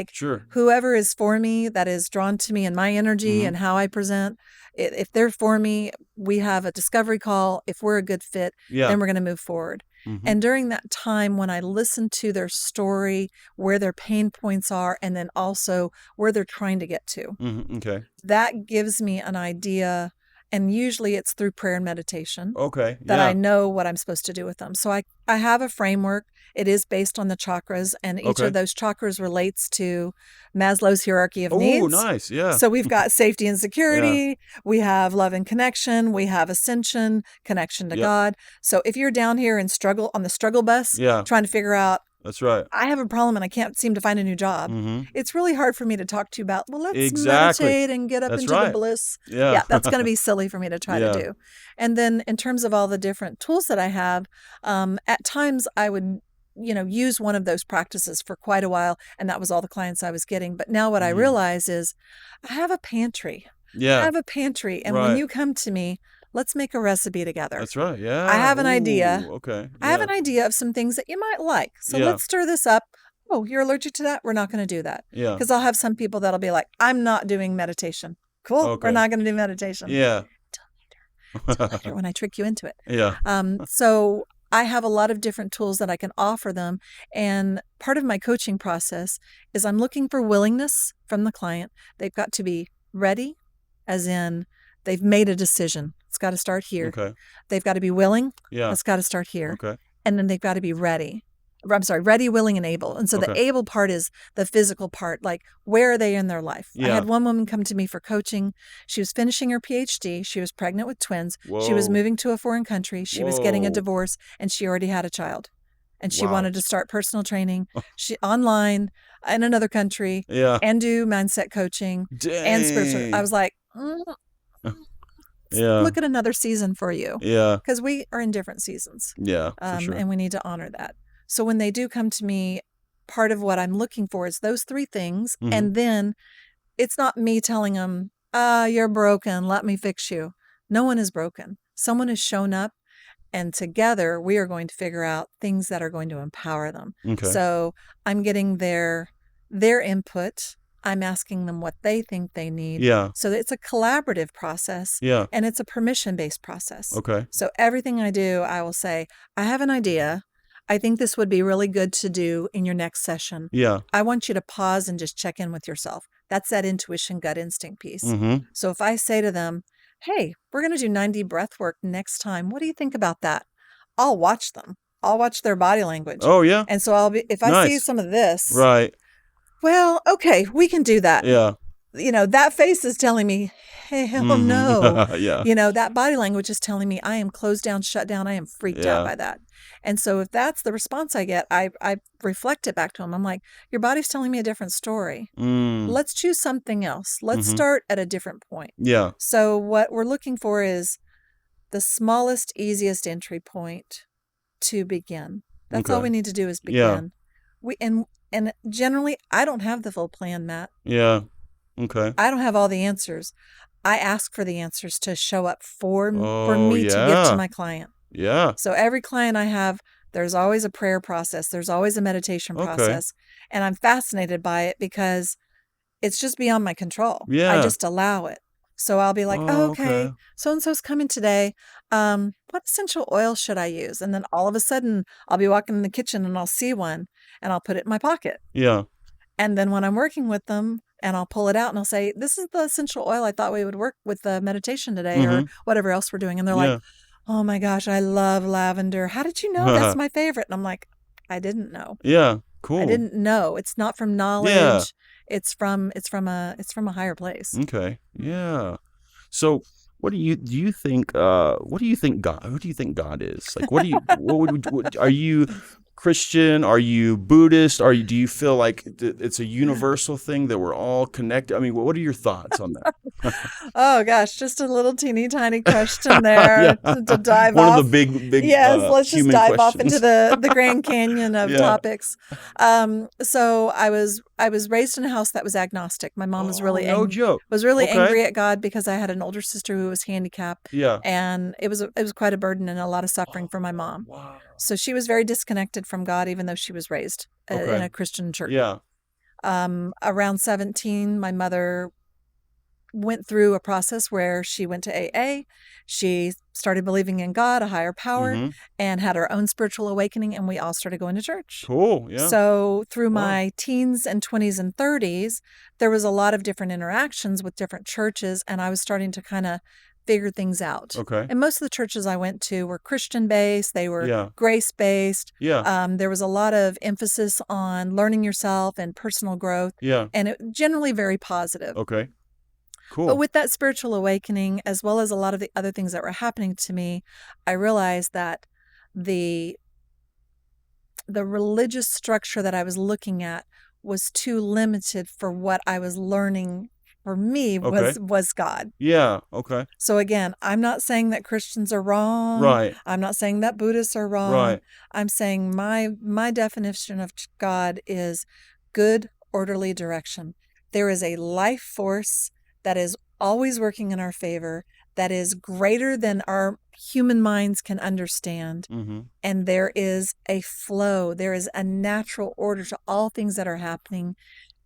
Sure. Whoever is for me, that is drawn to me and my energy and how I present. If they're for me, we have a discovery call. If we're a good fit, then we're going to move forward. And during that time when I listen to their story, where their pain points are, and then also where they're trying to get to, Okay. that gives me an idea. And usually it's through prayer and meditation that I know what I'm supposed to do with them. So I have a framework. It is based on the chakras, and each of those chakras relates to Maslow's hierarchy of needs. Oh, nice. Yeah. So we've got safety and security. We have love and connection. We have ascension, connection to God. So if you're down here and struggle on the struggle bus, trying to figure out That's right. I have a problem and I can't seem to find a new job. Mm-hmm. It's really hard for me to talk to you about, well, let's Exactly. meditate and get up That's into right. the bliss. Yeah. That's going to be silly for me to try Yeah. to do. And then in terms of all the different tools that I have, at times I would, use one of those practices for quite a while. And that was all the clients I was getting. But now what I realize is I have a pantry. Yeah. I have a pantry. And Right. when you come to me, let's make a recipe together. That's right. Yeah. I have an idea. Ooh, okay. I have an idea of some things that you might like. So Yeah. let's stir this up. Oh, you're allergic to that? We're not going to do that. Yeah. Because I'll have some people that'll be like, I'm not doing meditation. Cool. Okay. We're not going to do meditation. Yeah. Till later when I trick you into it. Yeah. So I have a lot of different tools that I can offer them. And part of my coaching process is I'm looking for willingness from the client. They've got to be ready, as in they've made a decision. It's got to start here. Okay. They've got to be willing. Yeah. It's got to start here. Okay. And then they've got to be ready. I'm sorry, ready, willing, and able. And so the Okay. able part is the physical part. Like, where are they in their life? I Yeah. had one woman come to me for coaching. She was finishing her PhD. She was pregnant with twins. She was Whoa. moving to a foreign country. She was getting a Whoa. divorce, and she already had a child. And she Wow. wanted to start personal training online in another country Yeah. and do mindset coaching Dang. and spiritual. I was like, Yeah. look at another season for you, Yeah. because we are in different seasons. Yeah. For sure. And we need to honor that. So when they do come to me, part of what I'm looking for is those three things. Mhm. And then it's not me telling them, you're broken, let me fix you. No one is broken. Someone has shown up, and together we are going to figure out things that are going to empower them. Okay. So I'm getting their input. I'm asking them what they think they need. Yeah. So it's a collaborative process, Yeah. and it's a permission-based process. Okay. So everything I do, I will say, I have an idea. I think this would be really good to do in your next session. Yeah. I want you to pause and just check in with yourself. That's that intuition, gut instinct piece. Mm-hmm. So if I say to them, hey, we're going to do 90 breath work next time. What do you think about that? I'll watch them. I'll watch their body language. Oh, yeah. And so if I see Nice. some of this, Right. well, okay, we can do that. Yeah. That face is telling me, hell Mhm. no. Yeah. That body language is telling me I am closed down, shut down. I am freaked Yeah. out by that. And so if that's the response I get, I reflect it back to them. I'm like, your body's telling me a different story. Mm. Let's choose something else. Let's Mhm. start at a different point. Yeah. So what we're looking for is the smallest, easiest entry point to begin. That's all Okay. we need to do is Yeah. begin. And generally, I don't have the full plan, Matt. Yeah. Okay. I don't have all the answers. I ask for the answers to show up for Oh, me to give yeah. to my client. Yeah. So every client I have, there's always a prayer process. There's always a meditation Okay. process. And I'm fascinated by it because it's just beyond my control. Yeah. I just allow it. So I'll be like, Oh, okay, okay. so-and-so's coming today. What essential oil should I use? And then all of a sudden I'll be walking in the kitchen and I'll see one and I'll put it in my pocket. Yeah. And then when I'm working with them and I'll pull it out and I'll say, this is the essential oil I thought we would work with the meditation today or whatever else we're doing. And they're Yeah. like, oh my gosh, I love lavender. How did you know that's my favorite? And I'm like, I didn't know. Yeah. Cool. I didn't know. It's not from knowledge. Yeah. It's from a higher place. Okay. Yeah. So, what do you think? What do you think God? Who do you think God is? Like, what do you? Are you Christian? Are you Buddhist? Do you feel like it's a universal thing that we're all connected? I mean, what are your thoughts on that? Oh gosh, just a little teeny tiny question there to dive One off. of the big Yes, let's just human dive off questions. into the Grand Canyon of Yeah. topics. So I was raised in a house that was agnostic. My mom was really no joke. Okay. angry at God because I had an older sister who was handicapped, Yeah. and it was quite a burden and a lot of suffering for my mom. Wow. So she was very disconnected from God, even though she was raised Okay. in a Christian church. Yeah. Around 17, my mother went through a process where she went to AA. She started believing in God, a higher power, Mhm. and had her own spiritual awakening, and we all started going to church. Cool. Yeah. So through Wow. my teens and 20s and 30s, there was a lot of different interactions with different churches, and I was starting to kind of figure things out. Okay. And most of the churches I went to were Christian-based. They were Yeah. grace-based. Yeah. There was a lot of emphasis on learning yourself and personal growth, Yeah. and it generally very positive. Okay. Cool. But with that spiritual awakening, as well as a lot of the other things that were happening to me, I realized that the the religious structure that I was looking at was too limited for what I was learning. For me, was God. Yeah. Okay. So again, I'm not saying that Christians are wrong. Right. I'm not saying that Buddhists are wrong. Right. I'm saying my definition of God is good, orderly direction. There is a life force that is always working in our favor, that is greater than our human minds can understand. Mm-hmm. And there is a flow. There is a natural order to all things that are happening.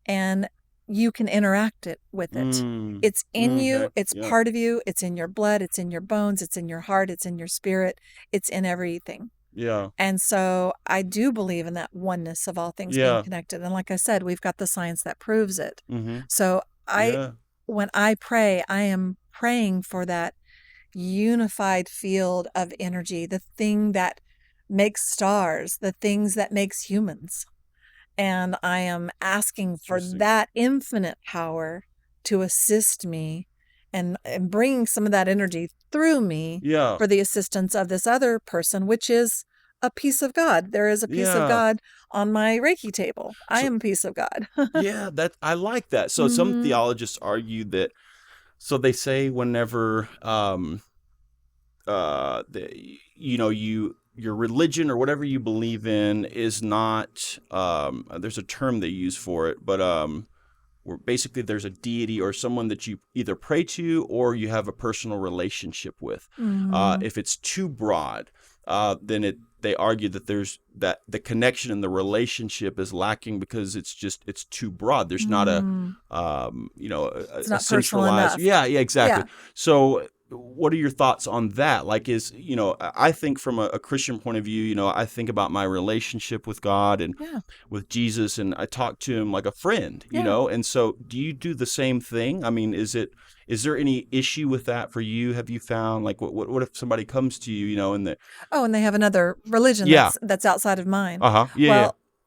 And you can interact with it. It's in you. It's part of you. It's in your blood. It's in your bones. It's in your heart. It's in your spirit. It's in everything. Yeah. And so I do believe in that oneness of all things being connected. And like I said, we've got the science that proves it. Mm-hmm. So when I pray, I am praying for that unified field of energy, the thing that makes stars, the things that makes humans. And I am asking for that infinite power to assist me and bringing some of that energy through me for the assistance of this other person, which is a piece of God. There is a piece of God on my Reiki table. I am a piece of God. I like that. So some theologists argue that, so they say whenever, your religion or whatever you believe in is not, there's a term they use for it, but where basically there's a deity or someone that you either pray to or you have a personal relationship with. If it's too broad, then they argue that the connection and the relationship is lacking because it's too broad. There's not it's not centralized. Yeah, exactly. Yeah. So what are your thoughts on that? Like, I think from a Christian point of view, I think about my relationship with God and with Jesus, and I talk to him like a friend, and so do you do the same thing? I mean, is there any issue with that for you? Have you found, like, what if somebody comes to you, and and they have another religion that's outside of mine?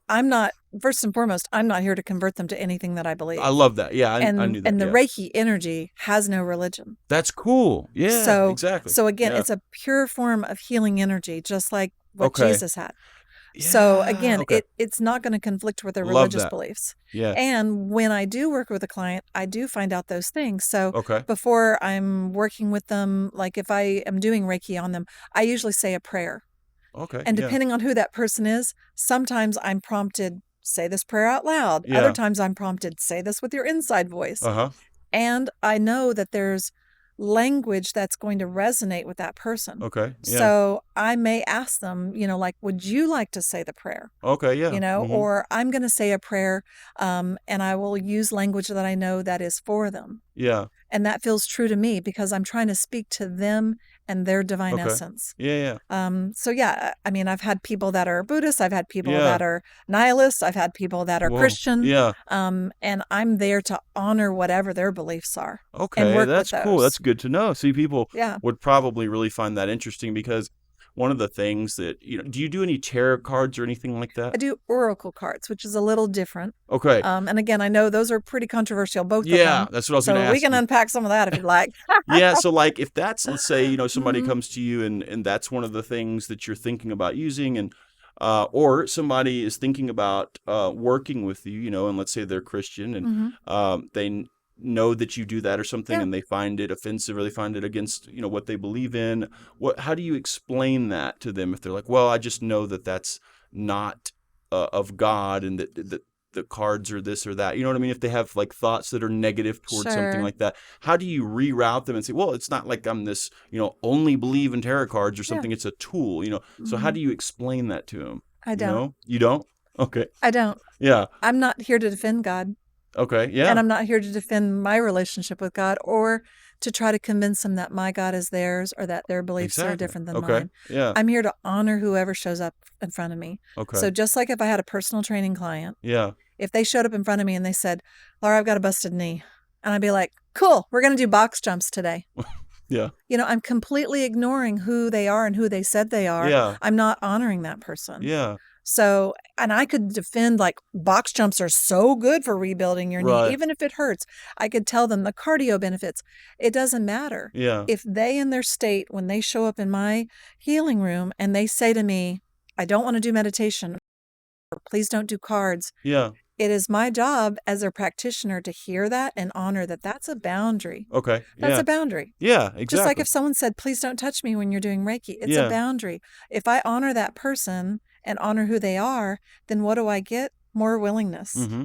I'm not, first and foremost, I'm not here to convert them to anything that I believe. I love that. Yeah, I knew that. And the Reiki energy has no religion. That's cool. Yeah, exactly. So again, it's a pure form of healing energy, just like what Jesus had. Yeah, so again, it's not going to conflict with their religious beliefs. Yeah. And when I do work with a client, I do find out those things. So before I'm working with them, like if I am doing Reiki on them, I usually say a prayer. Okay. And depending on who that person is, sometimes I'm prompted, say this prayer out loud. Yeah. Other times I'm prompted, say this with your inside voice. And I know that there's language that's going to resonate with that person. Okay. Yeah. So I may ask them, like, would you like to say the prayer? Okay. Yeah. Or I'm going to say a prayer, and I will use language that I know that is for them. Yeah. And that feels true to me because I'm trying to speak to them and their divine essence. Yeah. So I mean, I've had people that are Buddhists. I've had people that are nihilists. I've had people that are Christian. Yeah. And I'm there to honor whatever their beliefs are. Okay, that's cool. That's good to know. See, people would probably really find that interesting because one of the things that, do you do any tarot cards or anything like that? I do oracle cards, which is a little different. Okay. And again, I know those are pretty controversial, both of them. Yeah, that's what I was going to ask. So we can unpack some of that if you'd like. Yeah, so like if that's, let's say, somebody comes to you and that's one of the things that you're thinking about using, and or somebody is thinking about working with you, and let's say they're Christian and they know that you do that or something and they find it offensive or they find it against what they believe in, how do you explain that to them if they're like, well, I just know that that's not of God and that the cards are this or that, you know what I mean? If they have like thoughts that are negative towards something like that, how do you reroute them and say, well, it's not like I'm this only believe in tarot cards or something, it's a tool, so how do you explain that to them? I don't. You don't? Okay. I don't. Yeah. I'm not here to defend God. Okay, yeah. And I'm not here to defend my relationship with God or to try to convince them that my God is theirs or that their beliefs are different than mine. Yeah. I'm here to honor whoever shows up in front of me. Okay. So just like if I had a personal training client, if they showed up in front of me and they said, Laura, I've got a busted knee. And I'd be like, cool, we're going to do box jumps today. Yeah. I'm completely ignoring who they are and who they said they are. Yeah. I'm not honoring that person. Yeah. So, and I could defend like box jumps are so good for rebuilding your knee, even if it hurts. I could tell them the cardio benefits. It doesn't matter. Yeah. If they in their state, when they show up in my healing room and they say to me, I don't want to do meditation, please don't do cards. Yeah. It is my job as a practitioner to hear that and honor that that's a boundary. Okay. That's Yeah. a boundary. Yeah, exactly. Just like if someone said, please don't touch me when you're doing Reiki, it's a boundary. If I honor that person and honor who they are, then what do I get? More willingness. Mm-hmm.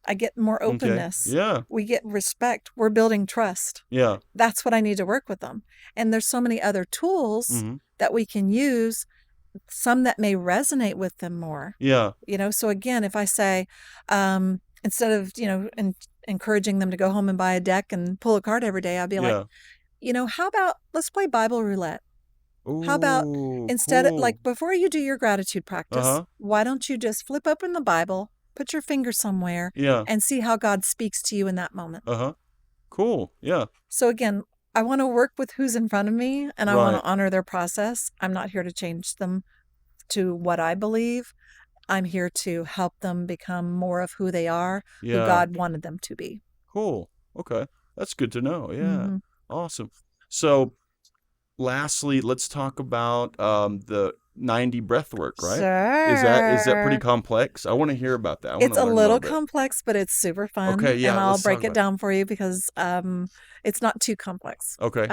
I get more openness. Okay. Yeah. We get respect. We're building trust. Yeah. That's what I need to work with them. And there's so many other tools that we can use, some that may resonate with them more. Yeah. So again, if I say, instead of, encouraging them to go home and buy a deck and pull a card every day, I'd be like, how about let's play Bible roulette? Ooh, How about instead of before you do your gratitude practice, why don't you just flip open the Bible, put your finger somewhere and see how God speaks to you in that moment? Cool. Yeah. So again, I want to work with who's in front of me and I want to honor their process. I'm not here to change them to what I believe. I'm here to help them become more of who they are, who God wanted them to be. Cool. Okay. That's good to know. Yeah. Awesome. So lastly, let's talk about the 90 breathwork, right? Sure. Is that pretty complex? I want to hear about that. It's a little complex, but it's super fun. Okay, yeah. And I'll break it down for you because it's not too complex. Okay.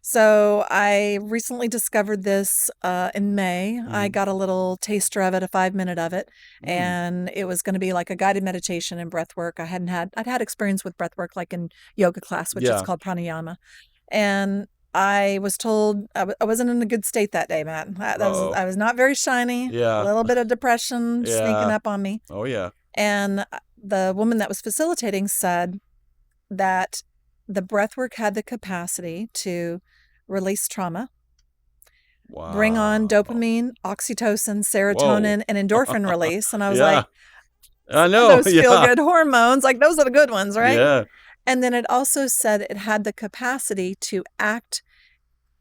So I recently discovered this in May. I got a little taster of it, a 5-minute of it, and it was going to be like a guided meditation and breath work. I'd had experience with breath work like in yoga class, which is called pranayama. And I was told I wasn't in a good state that day, Matt. I was not very shiny. Yeah. A little bit of depression sneaking up on me. Oh, yeah. And the woman that was facilitating said that the breathwork had the capacity to release trauma, bring on dopamine, oxytocin, serotonin, and endorphin release. And I was like, I know. Those feel-good hormones, like those are the good ones, right? Yeah. And then it also said it had the capacity to act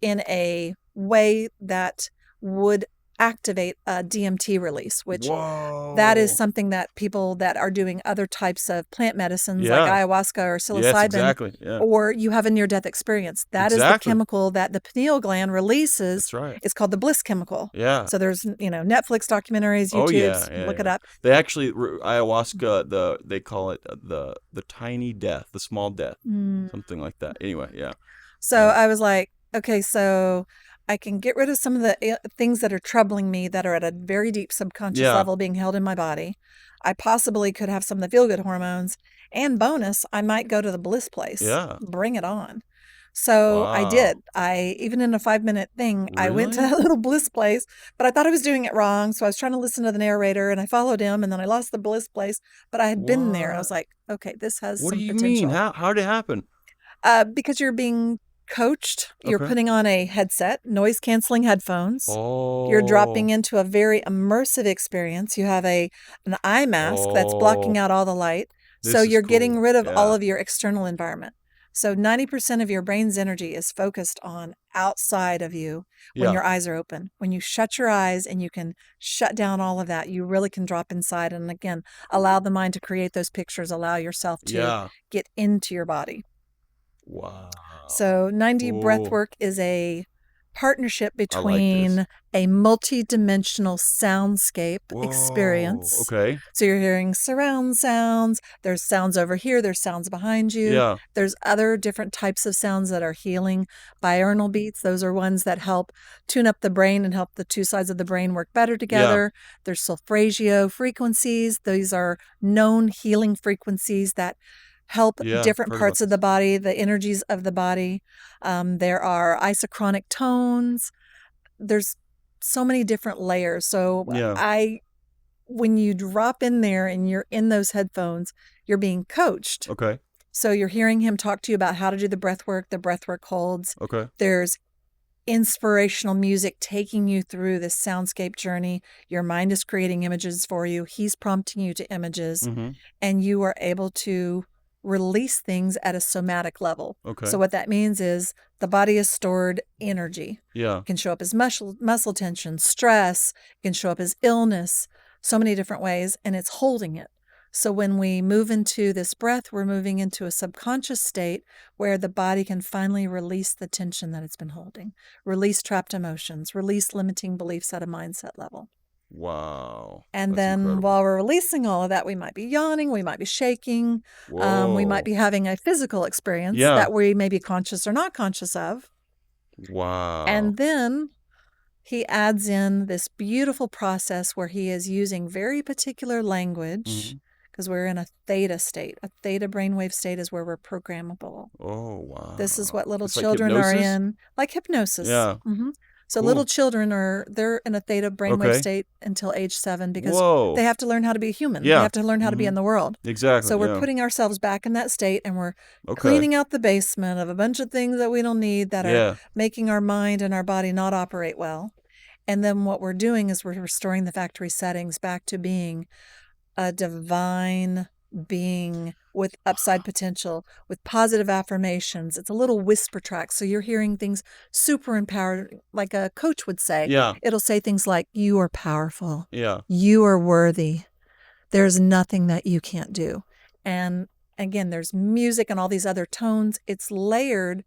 in a way that would activate a DMT release, which that is something that people that are doing other types of plant medicines like ayahuasca or psilocybin, or you have a near-death experience. That is the chemical that the pineal gland releases. That's right. It's called the bliss chemical. Yeah. So there's, Netflix documentaries, YouTube, look it up. They actually, ayahuasca, they call it the tiny death, the small death, something like that. Anyway, yeah. So I was like, okay, so I can get rid of some of the things that are troubling me that are at a very deep subconscious level being held in my body. I possibly could have some of the feel-good hormones. And bonus, I might go to the bliss place. Yeah. Bring it on. So I did. Even in a 5-minute thing, I went to a little bliss place, but I thought I was doing it wrong. So I was trying to listen to the narrator and I followed him and then I lost the bliss place. But I had been there. I was like, okay, this has some potential. What do you mean? How did it happen? Because you're being coached. You're putting on a headset, noise canceling headphones. You're dropping into a very immersive experience. You have an eye mask that's blocking out all the light. So you're getting rid of all of your external environment. So 90% of your brain's energy is focused on outside of you when your eyes are open. When you shut your eyes and you can shut down all of that, you really can drop inside and again, allow the mind to create those pictures, allow yourself to get into your body. Wow. So 90 Breathwork is a partnership between a multi-dimensional soundscape experience. Okay. So you're hearing surround sounds. There's sounds over here. There's sounds behind you. Yeah. There's other different types of sounds that are healing. Binaural beats. Those are ones that help tune up the brain and help the two sides of the brain work better together. There's solfeggio frequencies. These are known healing frequencies that help different parts of the body, the energies of the body. There are isochronic tones. There's so many different layers. So when you drop in there and you're in those headphones, you're being coached. Okay. So you're hearing him talk to you about how to do the breath work holds. Okay. There's inspirational music taking you through this soundscape journey. Your mind is creating images for you. He's prompting you to images, and you are able to release things at a somatic level. Okay. So what that means is the body has stored energy. Yeah. It can show up as muscle tension, stress. It can show up as illness, so many different ways, and it's holding it. So when we move into this breath, we're moving into a subconscious state where the body can finally release the tension that it's been holding, release trapped emotions, release limiting beliefs at a mindset level. Wow. And That's then incredible. while we're releasing all of that, we might be yawning, we might be shaking, we might be having a physical experience that we may be conscious or not conscious of. Wow. And then he adds in this beautiful process where he is using very particular language, because we're in a theta state. A theta brainwave state is where we're programmable. Oh, wow. This is what little It's children like are in, like hypnosis. Yeah. So Cool. little children they're in a theta brainwave state until age 7 because they have to learn how to be a human. They have to learn how to be in the world. Exactly. So we're putting ourselves back in that state, and we're cleaning out the basement of a bunch of things that we don't need that are making our mind and our body not operate well. And then what we're doing is we're restoring the factory settings back to being a divine being with upside potential, with positive affirmations. It's a little whisper track. So you're hearing things super empowered, like a coach would say. Yeah. It'll say things like, you are powerful. Yeah. You are worthy. There's nothing that you can't do. And again, there's music and all these other tones. It's layered,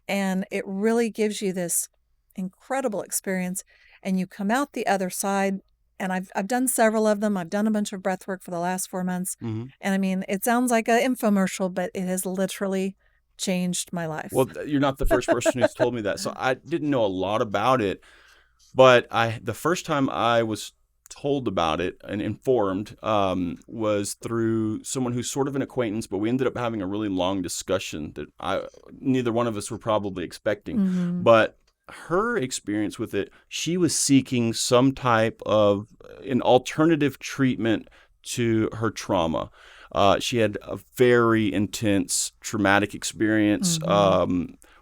and it really gives you this incredible experience. And you come out the other side, and I've done several of them. I've done a bunch of breath work for the last 4 months. And I mean, it sounds like an infomercial, but it has literally changed my life. Well, you're not the first person who's told me that. So I didn't know a lot about it, but the first time I was told about it and informed was through someone who's sort of an acquaintance, but we ended up having a really long discussion that neither one of us were probably expecting. But her experience with it, she was seeking some type of an alternative treatment to her trauma. She had a very intense traumatic experience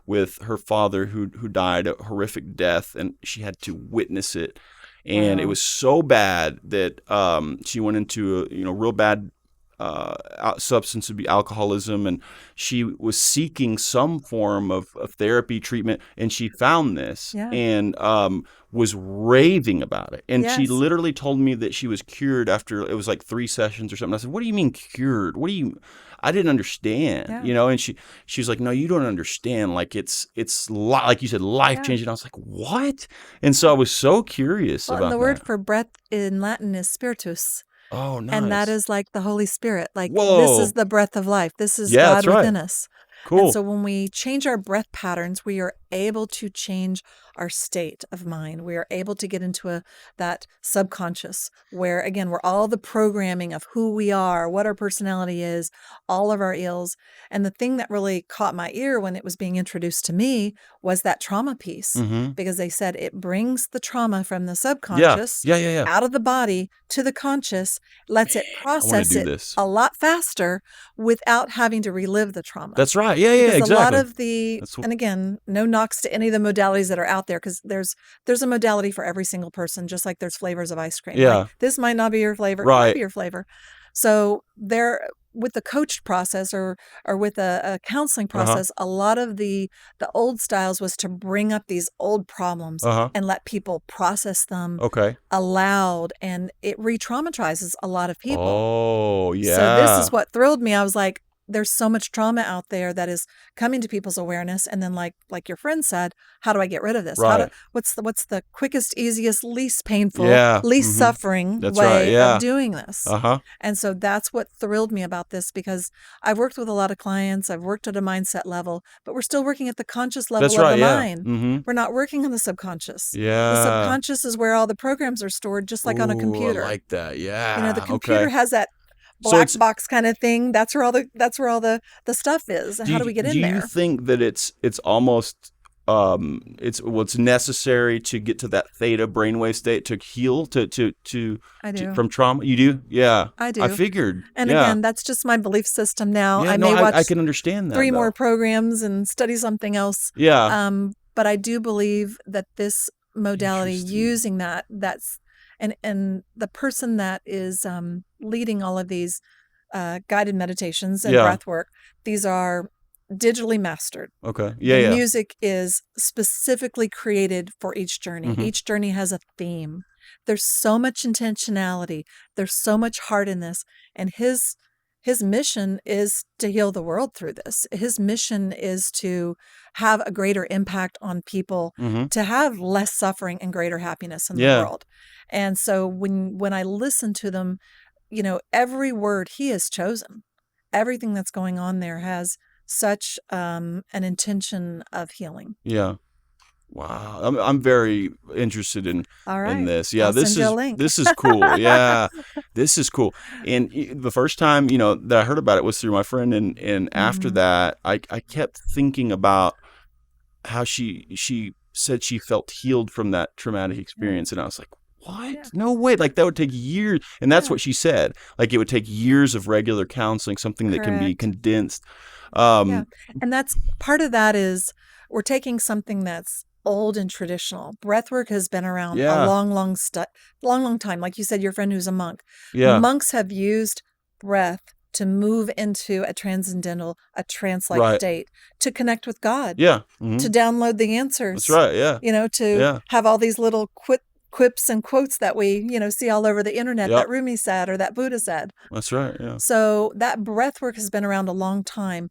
with her father who died a horrific death, and she had to witness it. And it was so bad that she went into a real bad substance abuse, alcoholism, and she was seeking some form of therapy treatment, and she found this and was raving about it. And she literally told me that she was cured after it was like 3 sessions or something. I said, "What do you mean cured? I didn't understand, And she was like, "No, you don't understand. Like it's like you said, life changing." I was like, "What?" And so I was so curious about and the that. word for breath in Latin is spiritus. Oh, nice. And that is like the Holy Spirit. Like, Whoa. This is the breath of life. This is God within us. Cool. And so when we change our breath patterns, we are able to change our state of mind. We are able to get into that subconscious where, again, we're all the programming of who we are, what our personality is, all of our ills. And the thing that really caught my ear when it was being introduced to me was that trauma piece, because they said it brings the trauma from the subconscious out of the body to the conscious, lets it process it a lot faster without having to relive the trauma. That's right. Yeah, exactly. A lot of and again, no knocks to any of the modalities that are out there, because there's a modality for every single person, just like there's flavors of ice cream. Yeah. Like, this might not be your flavor. It might be your flavor. So with the coached process or with a counseling process, a lot of the old styles was to bring up these old problems and let people process them aloud, and it re-traumatizes a lot of people. Oh, yeah. So this is what thrilled me. I was like, there's so much trauma out there that is coming to people's awareness, and then like your friend said, how do I get rid of this? Right. What's the quickest, easiest, least painful, least suffering way of doing this? And so that's what thrilled me about this, because I've worked with a lot of clients, I've worked at a mindset level, but we're still working at the conscious level of the mind. We're not working on the subconscious. The subconscious is where all the programs are stored, just like on a computer. I like that. Yeah. The computer has that black box kind of thing. That's where all the stuff is. And how do we get in there? Do you think that it's almost it's necessary to get to that theta brainwave state to heal from trauma? You do? Yeah. I do. I figured. And again, that's just my belief system now. Yeah, I can understand that. 3 more programs and study something else. Yeah. But I do believe that this modality, using that's and the person that is leading all of these guided meditations and breath work, these are digitally mastered. Okay. The music is specifically created for each journey. Each journey has a theme. There's so much intentionality. There's so much heart in this. And his his mission is to heal the world through this. His mission is to have a greater impact on people, to have less suffering and greater happiness in the world. And so when I listen to them, every word he has chosen, everything that's going on there has such an intention of healing. Yeah. Wow. I'm very interested in this. Yeah, I'll send you a link. This is cool. Yeah. This is cool. And the first time, that I heard about it was through my friend, and after that, I kept thinking about how she said she felt healed from that traumatic experience, and I was like, what? Yeah. No way. Like, that would take years. And that's what she said. Like, it would take years of regular counseling, something that can be condensed. And that's part of that is we're taking something that's old and traditional. Breathwork has been around a long time. Like you said, your friend who's a monk. Yeah. Monks have used breath to move into a transcendental, a trance-like state, to connect with God. Yeah. To download the answers. That's right. Yeah. To have all these little quips and quotes that we, see all over the internet that Rumi said or that Buddha said. That's right. Yeah. So that breath work has been around a long time.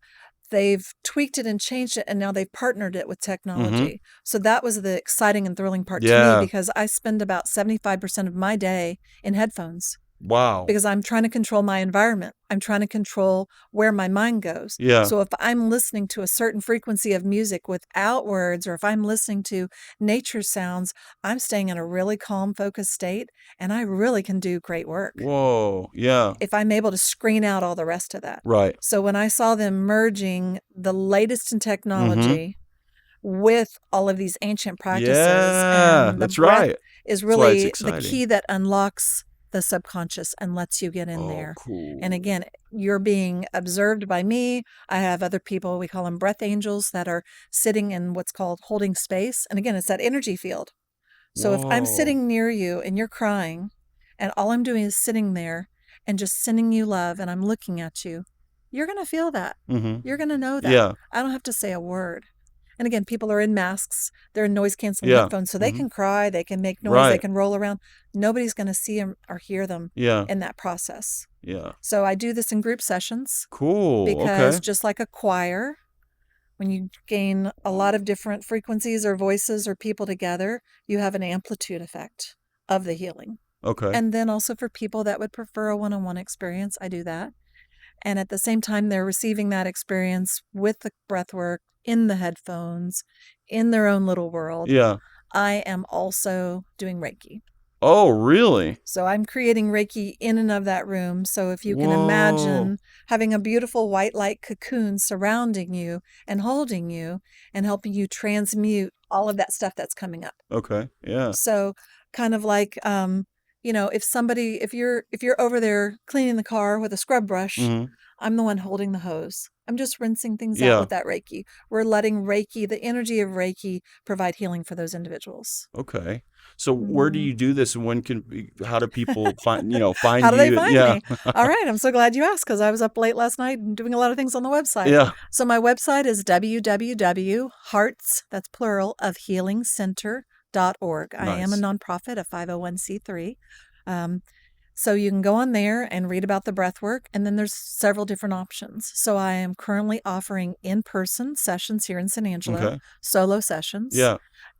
They've tweaked it and changed it, and now they've partnered it with technology. So that was the exciting and thrilling part to me, because I spend about 75% of my day in headphones. Wow. Because I'm trying to control my environment. I'm trying to control where my mind goes. Yeah. So if I'm listening to a certain frequency of music without words, or if I'm listening to nature sounds, I'm staying in a really calm, focused state, and I really can do great work. Whoa. Yeah. If I'm able to screen out all the rest of that. Right. So when I saw them merging the latest in technology with all of these ancient practices, and the breath is really the key that unlocks the subconscious and lets you get in there. Cool. And again, you're being observed by me. I have other people, we call them breath angels, that are sitting in what's called holding space. And again, it's that energy field. So if I'm sitting near you and you're crying, and all I'm doing is sitting there and just sending you love, and I'm looking at you, you're going to feel that. You're going to know that. Yeah. I don't have to say a word. And again, people are in masks. They're in noise-canceling headphones, so they can cry, they can make noise, they can roll around. Nobody's going to see them or hear them in that process. Yeah. So I do this in group sessions. Cool. Because just like a choir, when you gain a lot of different frequencies or voices or people together, you have an amplitude effect of the healing. Okay. And then also for people that would prefer a one-on-one experience, I do that. And at the same time, they're receiving that experience with the breath work, in the headphones, in their own little world. Yeah. I am also doing Reiki. Oh, really? So I'm creating Reiki in and of that room. So if you can imagine having a beautiful white light cocoon surrounding you and holding you and helping you transmute all of that stuff that's coming up. Okay. Yeah. So kind of like, if you're over there cleaning the car with a scrub brush, I'm the one holding the hose. I'm just rinsing things out with that Reiki. We're letting Reiki, the energy of Reiki, provide healing for those individuals. Okay. So where do you do this, and how do people find you? How do they find me? All right. I'm so glad you asked, because I was up late last night and doing a lot of things on the website. Yeah. So my website is www.hearts, that's plural, of healingcenter.org. Nice. I am a nonprofit, a 501c3. So you can go on there and read about the breath work, and then there's several different options. So I am currently offering in-person sessions here in San Angelo, solo sessions. Yeah.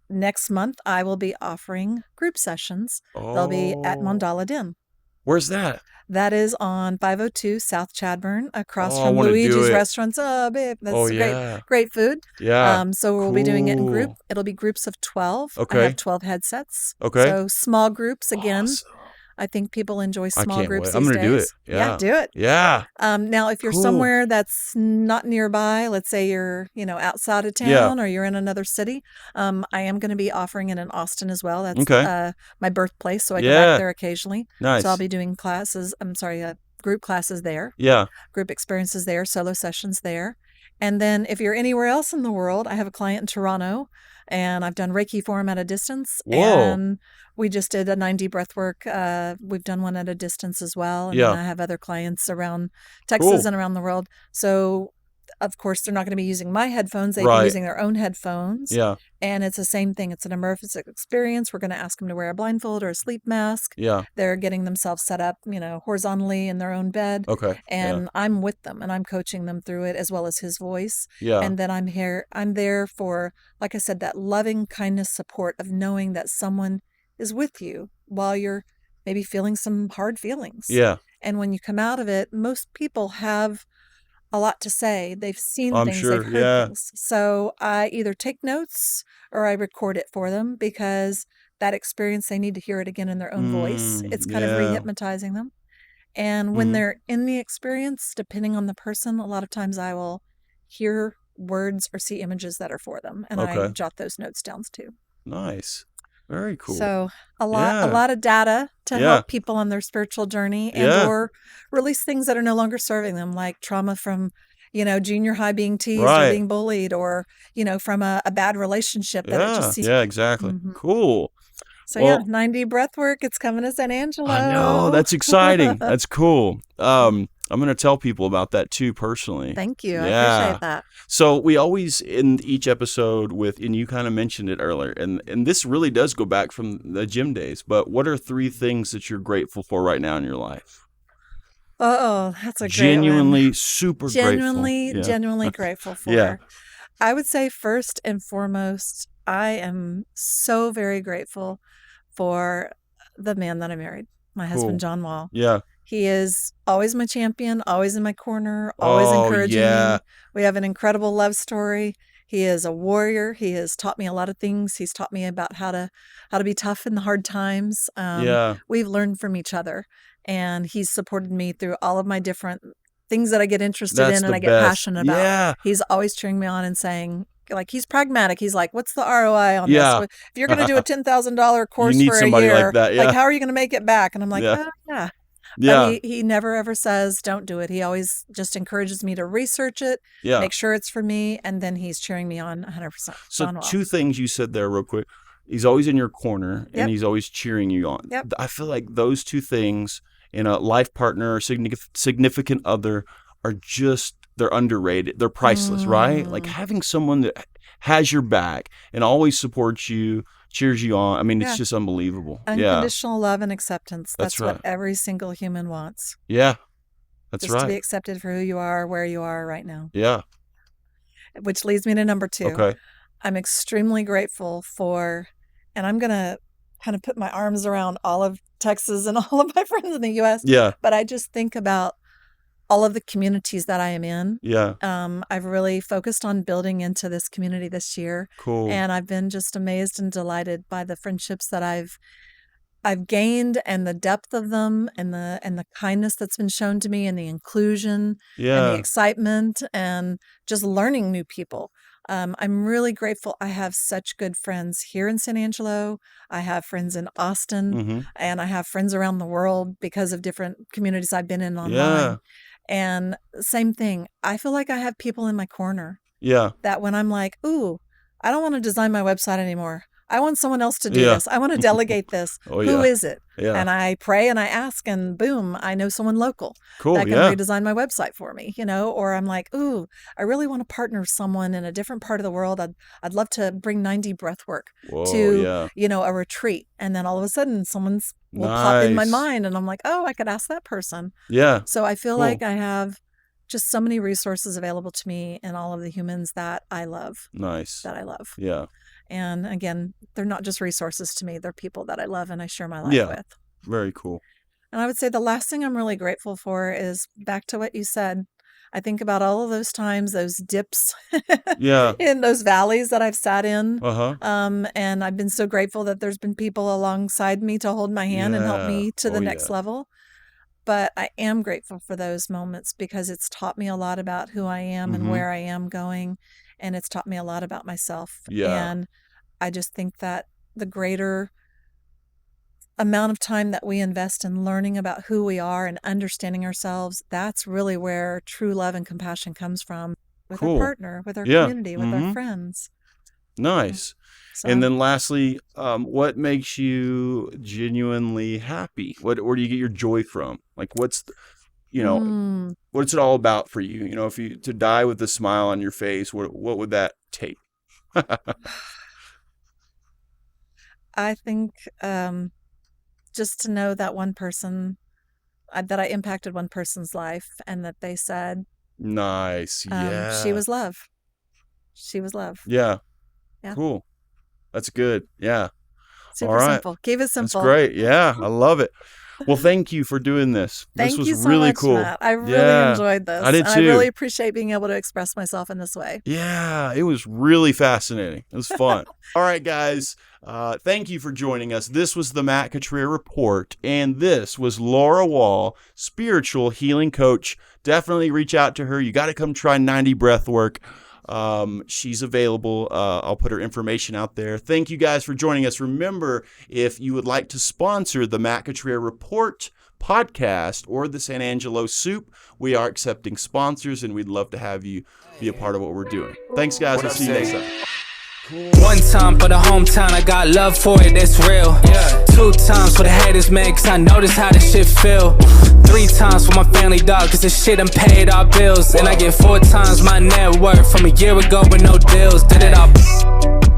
Next month, I will be offering group sessions. They'll be at Mandala Dim. Where's that? That is on 502 South Chadburn, across from Luigi's Restaurants. Oh, babe, that's great food. Yeah. So we'll be doing it in group. It'll be groups of 12. Okay. I have 12 headsets. Okay. So small groups again. Awesome. I think people enjoy small groups these I'm going to do it. Yeah, do it. Yeah. Now, if you're somewhere that's not nearby, let's say you're, outside of town or you're in another city, I am going to be offering it in Austin as well. That's my birthplace, so I go back there occasionally. Nice. So I'll be doing group classes there. Yeah. Group experiences there, solo sessions there. And then if you're anywhere else in the world, I have a client in Toronto, and I've done Reiki for him at a distance. Whoa. And we just did a 9D breath work. We've done one at a distance as well. And then I have other clients around Texas and around the world. So of course, they're not going to be using my headphones. They'd Right. be using their own headphones. Yeah. And it's the same thing. It's an immersive experience. We're going to ask them to wear a blindfold or a sleep mask. Yeah. They're getting themselves set up, horizontally in their own bed. Okay. And I'm with them and I'm coaching them through it, as well as his voice. Yeah. And then I'm there for, like I said, that loving kindness support of knowing that someone is with you while you're maybe feeling some hard feelings. Yeah. And when you come out of it, most people have a lot to say. They've seen I'm things, sure, they've heard yeah. things. So I either take notes or I record it for them, because that experience, they need to hear it again in their own voice. It's kind of re-hypnotizing them. And when they're in the experience, depending on the person, a lot of times I will hear words or see images that are for them. And I jot those notes down too. Nice. Very cool. So a lot of data to help people on their spiritual journey, and or release things that are no longer serving them, like trauma from, junior high being teased or being bullied, or, from a bad relationship that it just seems. Yeah, exactly. Cool. So 90 Breathwork, it's coming to San Angelo. I know, that's exciting. That's cool. I'm going to tell people about that too, personally. Thank you. Yeah. I appreciate that. So we always end each episode with, and you kind of mentioned it earlier, and this really does go back from the gym days, but what are 3 things that you're grateful for right now in your life? Oh, that's a great Genuinely one. super Genuinely grateful. grateful for. Yeah. I would say first and foremost, I am so very grateful for the man that I married, my husband, John Wall. Yeah. He is always my champion, always in my corner, always encouraging me. We have an incredible love story. He is a warrior. He has taught me a lot of things. He's taught me about how to be tough in the hard times. We've learned from each other, and he's supported me through all of my different things that I get interested in and I get passionate about. Yeah. He's always cheering me on and saying, like, he's pragmatic. He's like, what's the ROI on this? If you're going to do a $10,000 course you need for a somebody year, like that. like, how are you going to make it back? And I'm like, Yeah. But he never ever says don't do it. He always just encourages me to research it, make sure it's for me, and then he's cheering me on 100%. So 2 things you said there real quick. He's always in your corner and he's always cheering you on. Yep. I feel like those 2 things in a life partner or significant other are just, they're underrated. They're priceless, right? Like having someone that has your back and always supports you, cheers you on. I mean, it's just unbelievable. Unconditional love and acceptance. That's right. what every single human wants. Yeah, that's just right. To be accepted for who you are, where you are right now. Yeah. Which leads me to number 2. Okay. I'm extremely grateful for, and I'm going to kind of put my arms around all of Texas and all of my friends in the U.S. Yeah. But I just think about all of the communities that I am in. Yeah. I've really focused on building into this community this year. Cool. And I've been just amazed and delighted by the friendships that I've gained, and the depth of them, and the kindness that's been shown to me, and the inclusion and the excitement, and just learning new people. I'm really grateful. I have such good friends here in San Angelo. I have friends in Austin, and I have friends around the world because of different communities I've been in online. Yeah. And same thing. I feel like I have people in my corner. Yeah. That when I'm like, ooh, I don't want to design my website anymore. I want someone else to do this. I want to delegate this. Who is it? Yeah. And I pray and I ask, and boom, I know someone local that can redesign my website for me, or I'm like, ooh, I really want to partner with someone in a different part of the world. I'd love to bring 90 Breathwork to, a retreat. And then all of a sudden someone's will pop in my mind, and I'm like, oh, I could ask that person. Yeah. So I feel like I have just so many resources available to me and all of the humans that I love. Nice. That I love. Yeah. And again, they're not just resources to me. They're people that I love and I share my life with. Very cool. And I would say the last thing I'm really grateful for is back to what you said. I think about all of those times, those dips in those valleys that I've sat in. And I've been so grateful that there's been people alongside me to hold my hand and help me to the next level. But I am grateful for those moments because it's taught me a lot about who I am and where I am going. And it's taught me a lot about myself. And I just think that the greater amount of time that we invest in learning about who we are and understanding ourselves, that's really where true love and compassion comes from with our partner, with our community, with our friends. Nice. So, and then lastly, what makes you genuinely happy? Where do you get your joy from? Like what's it all about for you? If you to die with a smile on your face, what would that take? I think just to know that one person, that I impacted one person's life, and that they said, nice. Yeah. She was love. She was love. Yeah. Yeah. Cool. That's good. Yeah. Super all right. simple. Keep it simple. That's great. Yeah. I love it. Well, thank you for doing this. Thank this was you so really much, cool. Matt. I really enjoyed this. I did too. I really appreciate being able to express myself in this way. Yeah, it was really fascinating. It was fun. All right, guys. Thank you for joining us. This was the Matt Cutrer Report, and this was Laura Wall, spiritual healing coach. Definitely reach out to her. You got to come try 90 Breathwork. She's available. I'll put her information out there. Thank you guys for joining us. Remember, if you would like to sponsor the Matt Cutrer Report podcast or the San Angelo Soup, we are accepting sponsors, and we'd love to have you be a part of what we're doing. Thanks, guys. We'll see you next time. One time for the hometown, I got love for it, it's real. 2 times for the haters, man, cause I notice how this shit feel. 3 times for my family, dog, cause this shit done paid our bills. And I get 4 times my net worth from a year ago with no deals. Did it all.